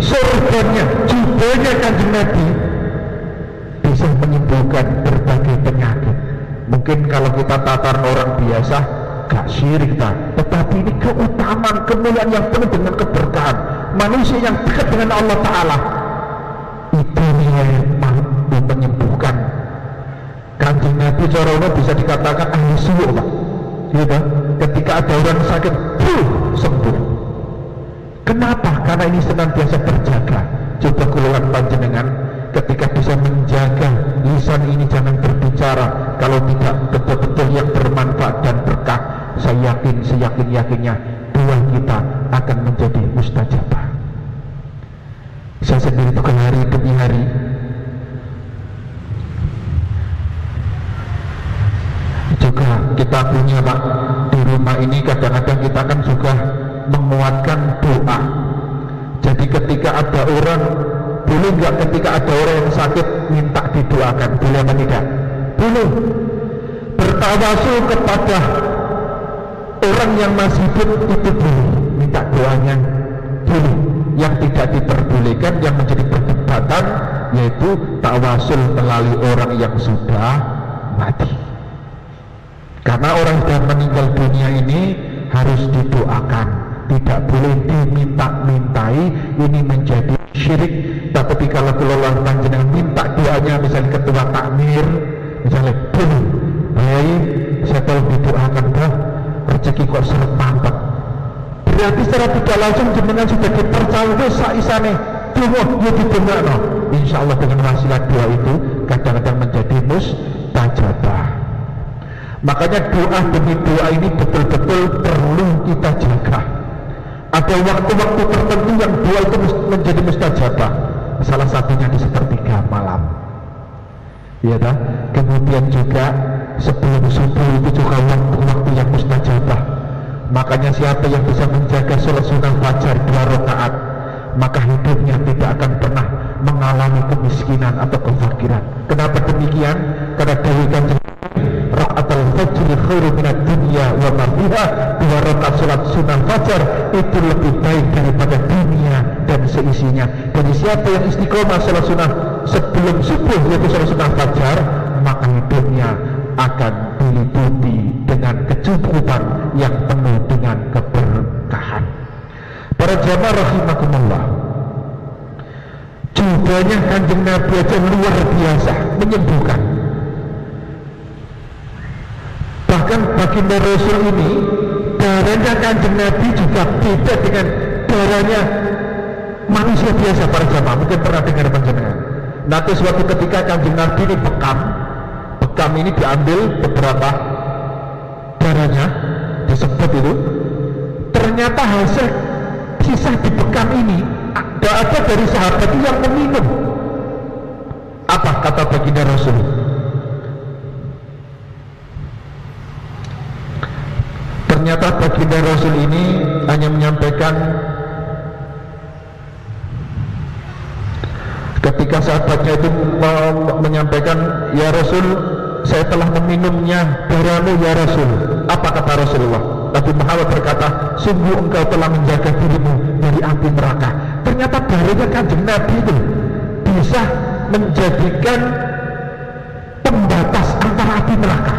surganya, jubahnya kanjeng Nabi bisa menyembuhkan berbagai penyakit. Mungkin kalau kita tataran orang biasa gak syirik tetapi ini keutamaan, kemuliaan yang penuh dengan keberkahan, manusia yang dekat dengan Allah Ta'ala, itu yang mampu menyembuhkan. Kanjeng Nabi Corona bisa dikatakan ahli suwuk Pak, gitu. Ketika ada orang sakit, sembuh. Kenapa? Karena ini senantiasa terjaga. Coba kuluan panjenengan, ketika bisa menjaga lisan ini jangan berbicara kalau tidak betul-betul yang bermanfaat dan berkah, saya yakin seyakin-yakinnya doa kita akan menjadi mustajabah. Saya sendiri itu hari demi hari juga kita punya Pak di rumah ini, kadang-kadang kita kan juga menguatkan doa. Jadi ketika ada orang, boleh nggak ketika ada orang yang sakit minta didoakan, boleh atau tidak? Boleh. Bertawasul kepada orang yang masih hidup itu boleh, minta doanya boleh. Yang tidak diperbolehkan, yang menjadi perdebatan, yaitu tawasul melalui orang yang sudah mati. Karena orang sudah meninggal dunia ini harus didoakan, tidak boleh diminta-mintai, ini menjadi syirik. Tapi kalau kelola panjenengan minta doanya, misalnya ketua takmir, misalnya baik, saya tolong didoakan dah, rezeki kok seret mampet, berarti secara tidak langsung jenengan sudah dipercaya saisane doa ya didongakno. Insya Allah dengan wasilah doa itu kadang-kadang menjadi mustajabah. Makanya doa demi doa ini betul-betul perlu kita jaga. Ada waktu-waktu tertentu yang doa itu menjadi mustajabah. Salah satunya di sepertiga malam, ya kan? Kemudian juga sebelum subuh itu juga waktu-waktu yang mustajabah. Makanya siapa yang bisa menjaga sholat sunnah fajar 2 rakaat, maka hidupnya tidak akan pernah mengalami kemiskinan atau kefakiran. Kenapa demikian? Karena Dewi Kanjeng Raka'atul fajr khairu minad dunya wa ma fiha, 2 rakaat salat sunnah fajar itu lebih baik daripada dunia dan seisinya. Jadi siapa yang istiqomah salat sunnah sebelum subuh yaitu salat sunnah fajar, maka hidupnya akan diliputi dengan kecukupan yang penuh dengan keberkahan. Para jamaah rahimakumullah, jubahnya Kanjeng Nabi aja luar biasa menyembuhkan. Bahkan baginda Rasul ini, darahnya Kanjeng Nabi juga beda dengan darahnya manusia biasa. Para jamaah mungkin pernah dengar panjenengan. Nanti suatu ketika Kanjeng Nabi ini bekam ini diambil beberapa darahnya, disebut itu, ternyata hasil sisa di bekam ini ada dari sahabat itu yang meminum. Apa kata baginda Rasul? Ternyata baginda Rasul ini hanya menyampaikan, ketika sahabatnya itu menyampaikan, ya Rasul, saya telah meminumnya darahmu ya Rasul. Apa kata Rasulullah? Nabi Muhammad berkata, sungguh engkau telah menjaga dirimu dari api neraka. Ternyata darahnya Kanjeng Nabi itu bisa menjadikan pembatas antara api neraka.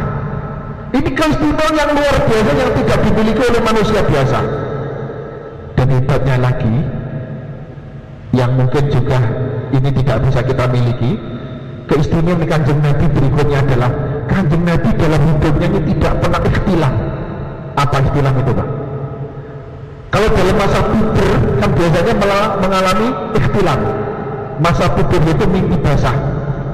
Ini keistimewaan yang luar biasa yang tidak dimiliki oleh manusia biasa. Dan hebatnya lagi, yang mungkin juga ini tidak bisa kita miliki, keistimewaan Kanjeng Nabi berikutnya adalah Kanjeng Nabi dalam hidupnya ini tidak pernah ikhtilam. Apa ikhtilam itu, Pak? Kalau dalam masa puber kan biasanya mengalami ikhtilam. Masa puber itu mimpi basah.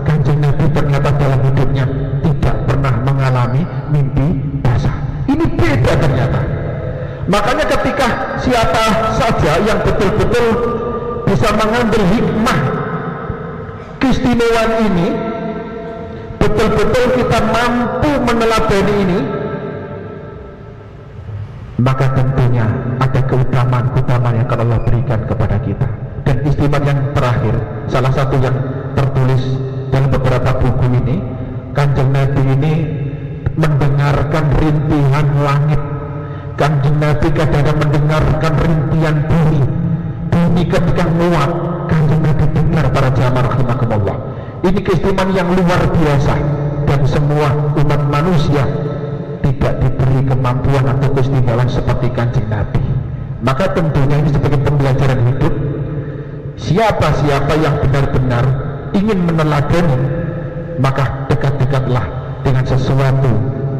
Kanjeng Nabi ternyata dalam hidupnya tidak pernah mengalami mimpi basah. Ini beda ternyata. Makanya ketika siapa saja yang betul-betul bisa mengambil hikmah keistimewaan ini, betul-betul kita mampu meneladani ini, maka tentunya ada keutamaan-keutamaan yang akan Allah berikan kepada kita. Dan istimewa yang terakhir, salah satu yang tertulis dalam beberapa buku ini, Kanjeng Nabi ini mendengarkan rintihan langit. Kanjeng Nabi kadang-kadang mendengarkan rintihan bumi. Bumi ketika nguap, Kanjeng Nabi dengar. Para jamaah rahimakumullah, ini keistimewaan yang luar biasa, dan semua umat manusia tidak diberi kemampuan atau keistimewaan seperti Kanjeng Nabi. Maka tentunya ini sebagai pembelajaran hidup, siapa-siapa yang benar-benar ingin meneladani, maka dekat-dekatlah dengan sesuatu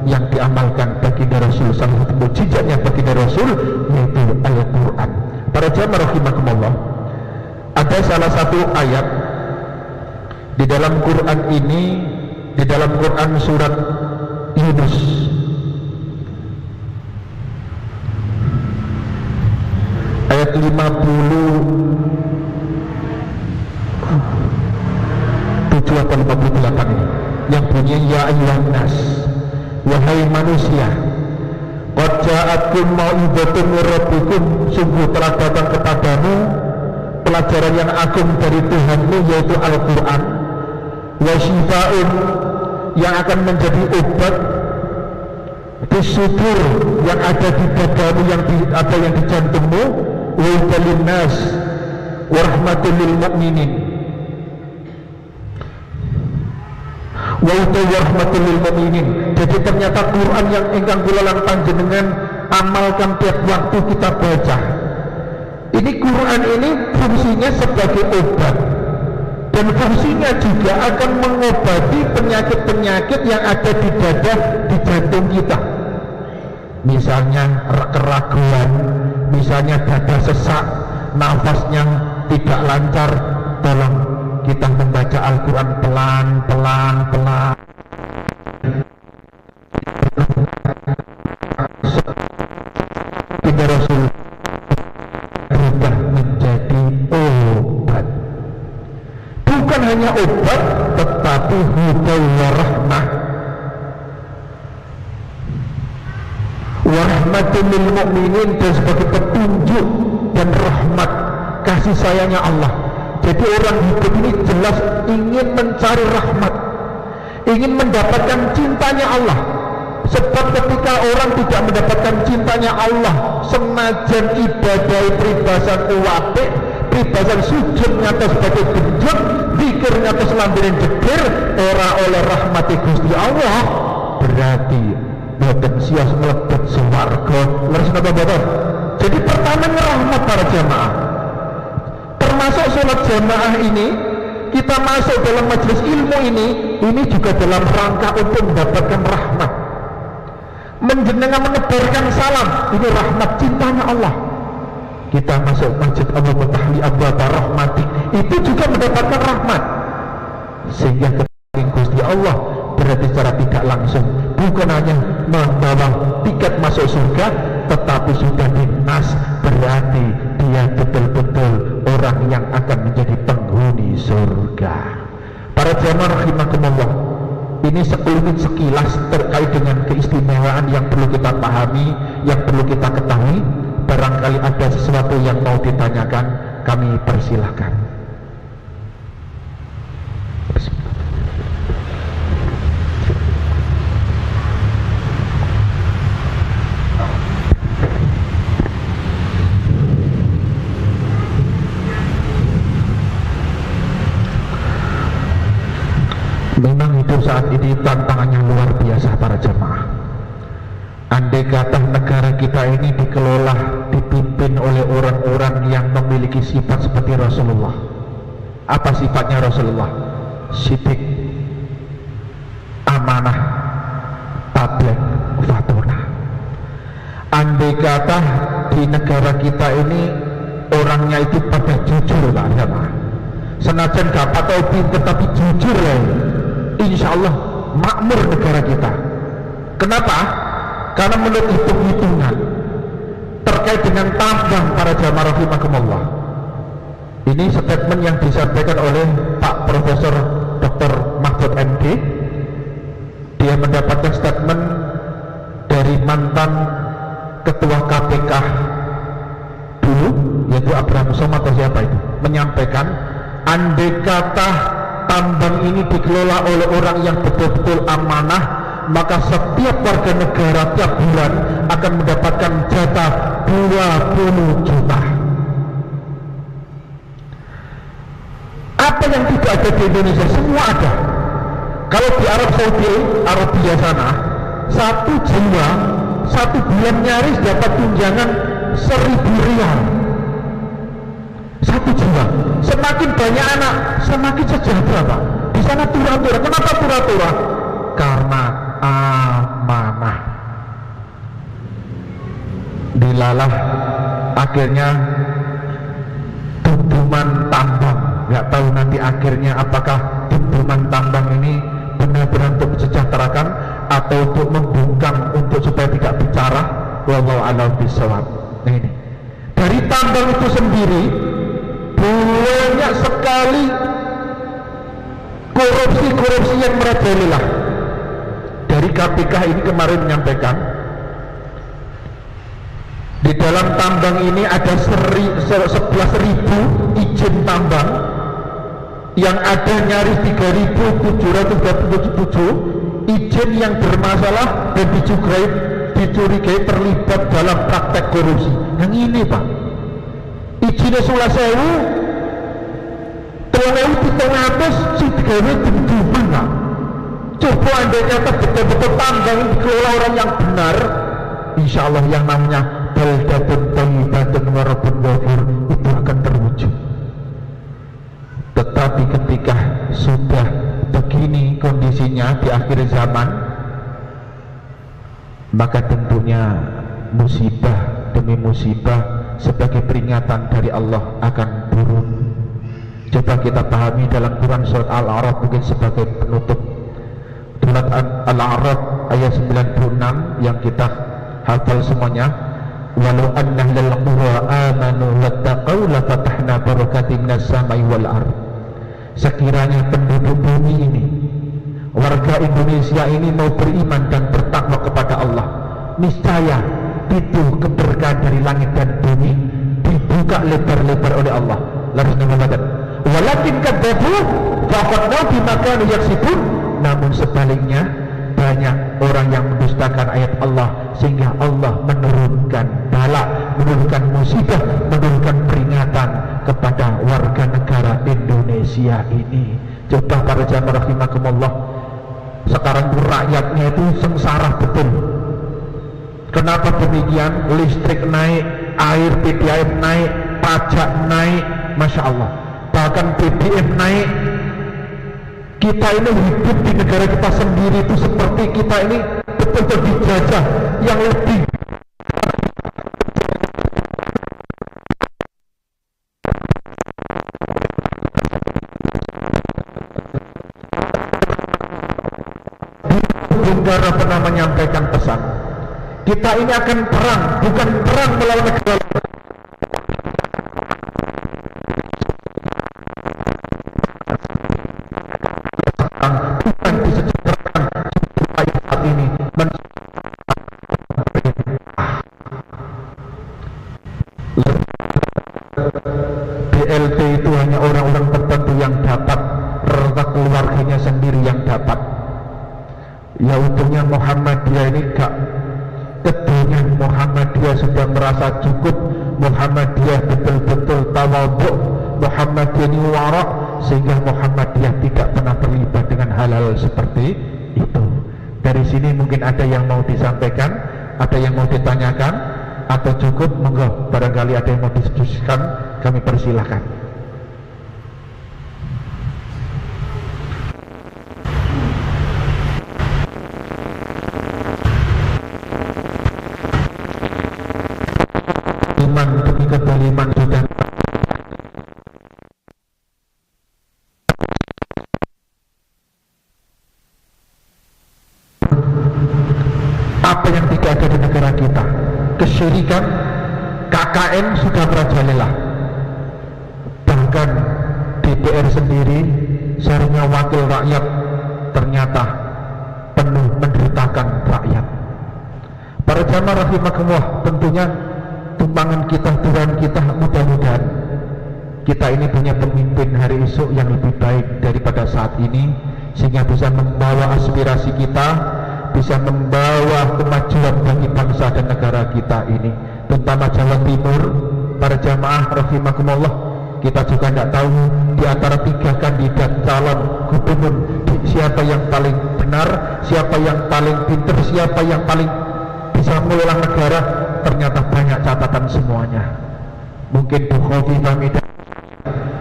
yang diamalkan baginda Rasul. Salah satu mukjizatnya baginda Rasul yaitu Al-Quran. Para jamaah rahimakumullah, ada salah satu ayat di dalam Quran ini, di dalam Quran surat Yunus ayat 57 atau 58 ini, yang bunyi, ya ayyuhan nas, wahai manusia, qad ja'atkum mau'izatun min rabbikum, sungguh telah datang kepadamu pelajaran yang agung dari Tuhanmu yaitu Al-Quran, wa syifa'un, yang akan menjadi obat disudur yang ada di dadamu, yang ada yang di jantungmu, wa hudan nas wa rahmatul lil mu'minin, wa hudan wa rahmatul lil mu'minin. Jadi ternyata Quran yang ingkang kula lan panjenengan amalkan tiap waktu kita baca, ini Quran ini fungsinya sebagai obat, dan fungsinya juga akan mengobati penyakit-penyakit yang ada di dada, di jantung kita. Misalnya keraguan, misalnya dada sesak, nafasnya tidak lancar, tolong kita membaca Al-Quran pelan-pelan. Baginda Rasul berubah menjadi obat. Bukan hanya obat, tetapi hudan wa rahmah, wa rahmatul lil mu'minin, dan sebagai petunjuk dan rahmat kasih sayangnya Allah. Jadi orang hidup ini jelas ingin mencari rahmat, ingin mendapatkan cintanya Allah. Sebab ketika orang tidak mendapatkan cintanya Allah, senajan ibadah peribasan uwapik, peribasan sujud nyata sebagai genjot, zikir nyata selambirin jeger, ora oleh rahmati Gusti Allah, berarti boten sias mlebet swarga. Leres napa boten? Jadi pertama rahmat para jamaah. Termasuk sholat jamaah ini, kita masuk dalam majelis ilmu ini juga dalam rangka untuk mendapatkan rahmat. Menjenengan menebarkan salam, ini rahmat cintanya Allah. Kita masuk masjid Allah Mutahli Abwaba Rahmati, itu juga mendapatkan rahmat. Sehingga ketika Gusti Allah berarti secara tidak langsung bukan hanya membawa tiket masuk surga, tetapi sudah dinas, berarti dia betul-betul orang yang akan menjadi penghuni surga. Para jamaah rahimakumullah, ini sekilas terkait dengan keistimewaan yang perlu kita pahami, yang perlu kita ketahui. Barangkali ada sesuatu yang mau ditanyakan, kami persilahkan. Memang hidup saat ini tantangannya luar biasa para jamaah. Andai kata negara kita ini dikelola, dipimpin oleh orang-orang yang memiliki sifat seperti Rasulullah. Apa sifatnya Rasulullah? Sidik, amanah, tabligh, fatona. Andai kata di negara kita ini orangnya itu pada jujur lah jamaah. Senajan gak patau pinter tapi jujur ya, insya Allah makmur negara kita. Kenapa? Karena menurut hitung-hitungan terkait dengan tambang para jamaah rahimakumullah, ini statement yang disampaikan oleh Pak Profesor Dr. Mahfud MD. Dia mendapatkan statement dari mantan Ketua KPK dulu, yaitu Abraham Somad atau siapa itu, menyampaikan andai kata tambang ini dikelola oleh orang yang betul-betul amanah, maka setiap warga negara tiap bulan akan mendapatkan jatah 20 juta. Apa yang tidak ada di Indonesia semua ada. Kalau di Arab Saudi, Arabia sana, satu jiwa satu bulan nyaris dapat tunjangan 1.000 rial. Satu jiwa. Semakin banyak anak, semakin sejahtera Pak. Di sana turah-turah. Kenapa turah-turah? Karena amanah. Dilalah akhirnya duduman tambang. Nggak tahu nanti akhirnya apakah duduman tambang ini benar-benar untuk mensejahterakan atau untuk membungkam untuk supaya tidak bicara. Wallahu a'lam bishawab. Nah ini dari tambang itu sendiri banyak sekali korupsi yang merajalela. Dari KPK ini kemarin menyampaikan di dalam tambang ini ada 11.000 izin tambang, yang ada nyaris 3.737 izin yang bermasalah dan dicurigai terlibat dalam praktek korupsi. Yang ini Pak, izinnya 11.000 3.700 si digawe denduman Pak. Coba andai kata betul-betul tambang ini dikelola orang yang benar, insya Allah yang namanya baldatun thayyibatun wa rabbun ghafur itu akan terwujud. Tetapi ketika sudah begini kondisinya di akhir zaman, maka tentunya musibah demi musibah sebagai peringatan dari Allah akan turun. Coba kita pahami dalam Quran surat Al-A'raf mungkin sebagai penutup. Surat Al-A'raf ayat 96 yang kita hafal semuanya. Walau anna lil qura amanu wattaqau la fatahna barakatin minas samai wal ard. Sekiranya penduduk bumi ini, warga Indonesia ini mau beriman dan bertakwa kepada Allah, niscaya pintu keberkahan dari langit dan bumi dibuka lebar-lebar oleh Allah. Lalu mengatakan, walakin kadzabu faqadna bima kanu yaksibun. Namun sebaliknya banyak orang yang mendustakan ayat Allah sehingga Allah menurunkan bala, menurunkan musibah, menurunkan peringatan kepada warga negara Indonesia ini. Coba para jamaah rahimakumullah, Sekarang itu rakyatnya itu sengsara betul. Kenapa demikian? Listrik naik, air PDAM naik, pajak naik, Masya Allah. Bahkan BBM naik. Kita ini hidup di negara kita sendiri itu seperti kita ini betul-betul dijajah. Yang lebih Bunggara pernah menyampaikan pesan, kita ini akan perang, bukan perang melawan negara lain. Bukan disejahterakan supaya saat ini BLT itu hanya orang-orang tertentu yang dapat, serta keluarganya sendiri yang dapat. Ya untungnya Muhammadiyah ini gak kedunya. Muhammadiyah sudah merasa cukup, Muhammadiyah betul-betul tawadhu, Muhammadiyah ini warak, sehingga Muhammadiyah tidak pernah terlibat dengan hal-hal seperti itu. Dari sini mungkin ada yang mau disampaikan, ada yang mau ditanyakan, atau cukup monggo, barangkali ada yang mau didiskusikan, kami persilahkan. Demi kedoliman sudah apa yang tidak ada di negara kita. Kesyirikan, KKN sudah merajalela. Bahkan DPR sendiri seharusnya wakil rakyat, ternyata penuh menderitakan rakyat. Para jamaah rahimakumullah, tentunya tumpangan kita, Tuhan kita, mudah-mudahan kita ini punya pemimpin hari esok yang lebih baik daripada saat ini, sehingga bisa membawa aspirasi kita, bisa membawa kemajuan bagi bangsa dan negara kita ini, terutama Jawa Timur. Para jamaah rahimakumullah, kita juga tidak tahu di antara 3 kandidat calon gubernur siapa yang paling benar, siapa yang paling pintar, siapa yang paling bisa mengelola negara. Ternyata banyak catatan semuanya. Mungkin Bu Khofifah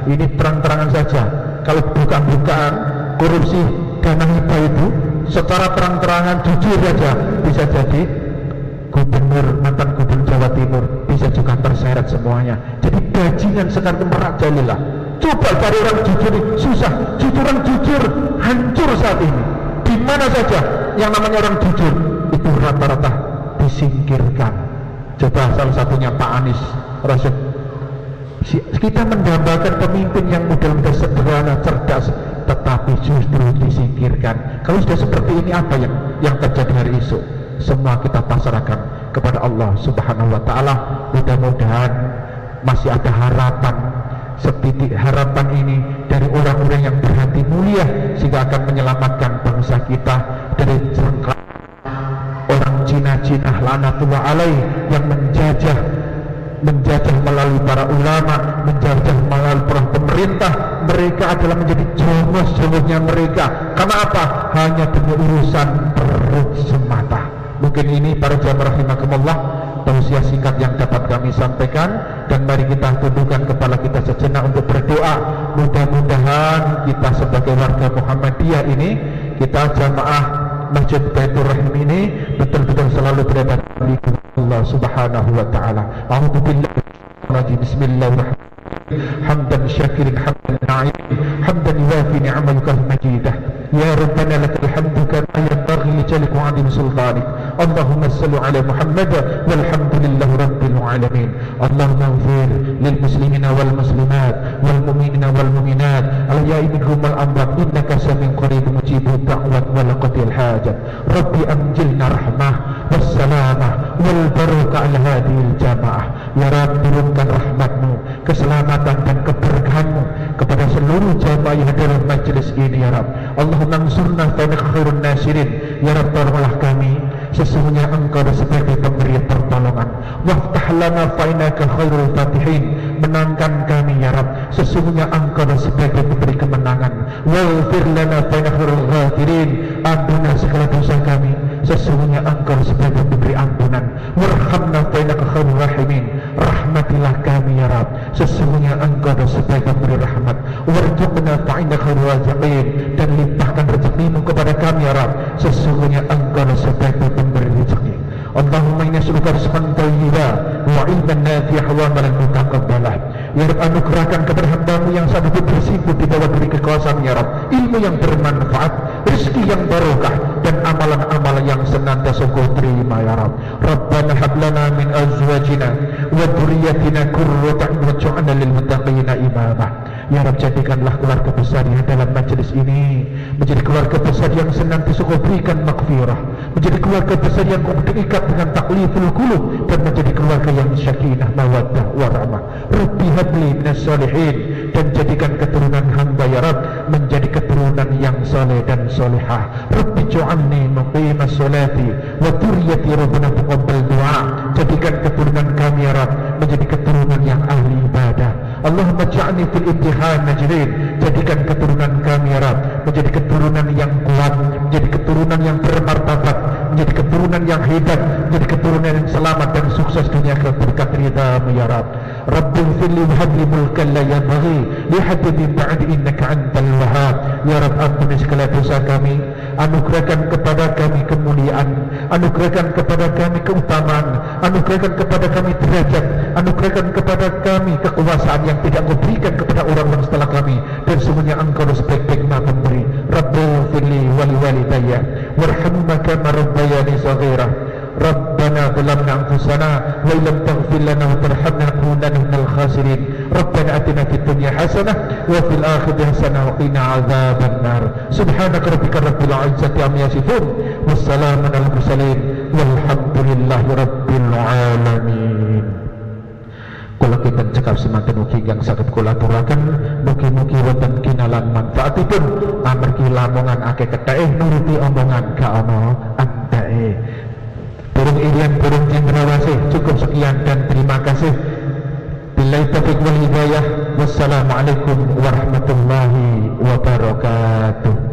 ini terang-terangan saja, kalau bukan-bukaan korupsi dana hibah itu secara terang-terangan jujur saja bisa jadi gubernur, mantan gubernur Jawa Timur, bisa juga terseret semuanya. Jadi bajingan sekarang merajalela. Coba cari orang jujur, susah. Jujur, orang jujur hancur saat ini. Di mana saja yang namanya orang jujur itu rata-rata disingkirkan. Coba salah satunya Pak Anies Rashid. Kita mendambakan pemimpin yang mudah-mudah sederhana, cerdas, tetapi justru disingkirkan. Kalau sudah seperti ini, apa yang terjadi hari esok? Semua kita pasrahkan kepada Allah Subhanahu wa Ta'ala. Mudah-mudahan masih ada harapan, setitik harapan ini dari orang-orang yang berhati mulia, sehingga akan menyelamatkan bangsa kita dari cerkah orang Cina-Cina laknatullah alaih yang menjajah melalui para ulama, menjajah melalui para pemerintah. Mereka adalah menjadi jongos-jongosnya mereka. Karena apa? Hanya demi urusan perut semata. Mungkin ini para jamaah rahimakumullah tausiah singkat yang dapat kami sampaikan, dan mari kita tundukkan kepala kita sejenak untuk berdoa. Mudah-mudahan kita sebagai warga Muhammadiyah ini, kita jamaah Masjid Baitur Rahim ini betul-betul selalu berada di Allah Subhanahu wa Ta'ala. A'udzubillahi bismillahirrahmanirrahim. Hamdan syakirin hamdan na'im hamdan yuwafi ni'amaluka majidah. Ya Rabbana lakal hamdu kama yanbaghi li jalika wa 'azimi sultanik. Allahumma salli ala Muhammad walhamdulillahi rabbil alamin. Allahumma ighfir lil muslimina wal muslimat wal mu'minina wal mu'minat al ahya'i minhum wal amwat innaka sami'un qaribun mujibud da'wat wa laqadil hajat. Rabbi anjilna rahmah was salamah wal barakah ala hadhil jamaah. Ya Rabb, turunkan rahmatmu, keselamatan dan keberkahanmu kepada seluruh jamaah yang hadir dalam majelis ini ya Rabb. Allahumma ansurna fa innaka khairun nasirin. Ya Rabb, tolonglah kami, sesungguhnya Engkau sebagai pemberi pertolongan. Waftah lana fa innaka khairul fatihin. Menangkan kami ya Rabb, sesungguhnya Engkau sebagai pemberi kemenangan. Waghfir lana fa innaka khairul ghafirin. Ampuni sesungguhnya Engkau adalah sebaik pemberi rahmat. Warzuqna fa'inna khairul raziqin, dan limpahkan rezekimu kepada kami ya Rabb, sesungguhnya Engkau adalah sebaik pemberi rezeki. Allahumma inna nas'aluka rizqan thayyiban wa ilman nafi'an wa amalan mutaqabbalah. Ya Rabb, anugerahkan kepada hamba-Mu yang saat itu bersimpuh di bawah diri kekuasaan ya Rabb, ilmu yang bermanfaat, rezeki yang barokah, dan amalan-amalan yang senantiasa Kau terima ya Rabb. Rabbana hab lana min azwajina wa dhurriyyatina qurrata a'yun waj'alna lil muttaqina imama. Ya Rabb, jadikanlah keluarga besar yang dalam majelis ini menjadi keluarga besar yang senantiasa Kau berikan maghfirah, menjadi keluarga besar yang Kau terikat dengan takliful qulub, dan menjadi keluarga yang sakinah mawaddah warahmah. Rabbi habli minas salihin, dan jadikan keturunan hamba ya Rabb menjadi keturunan yang saleh dan salihah. Rabbi ja'alni muqimas salati wa dzurriyyati rabbana taqabbal du'a. Jadikan keturunan kami ya Rabb menjadi keturunan yang ahli ibadah. Allahumma ja'alni fil imtihan najrin. Jadikan keturunan kami ya Rabb menjadi keturunan yang kuat, menjadi keturunan yang bermartabat, menjadi keturunan yang hebat, menjadi keturunan yang selamat dan sukses dunia akhirat berkat ridha-Mu ya Rabb. Rabbil fili wa habli mulkan la yanbaghi li haddin min ba'di innaka antal wahhab. Ya Rabb, ampuni segala dosa kami, anugerahkan kepada kami kemuliaan, anugerahkan kepada kami keutamaan, anugerahkan kepada kami derajat, anugerahkan kepada kami kekuasaan yang tidak Kau berikan kepada orang-orang setelah kami, dan semuanya Engkau sebaik-baik Maha Pemberi. Rabbil fili wa liwalidayya warhamhuma kama rabbayani shaghira. Rabbana zalamna anfusana wa illam taghfir lana wa tarhamna lanakunanna minal khasirin. Rabbana atina fid dunya hasanah wa fil akhirati hasanah wa qina adzaban nar. Subhanaka rabbika rabbil izzati amma yasifun, wassalamun alal mursalin, walhamdulillahi rabbil alamin. Kula kita cekap semanten ugi yang saged kula aturaken, mugi-mugi wonten kinalan manfaatipun amargi lamongan akeh ketheke nuruti omongan ka ana antake. Burung irian burung cendrawasih, cukup sekian dan terima kasih. Billahi taufiq wal hidayah. Wassalamualaikum warahmatullahi wabarakatuh.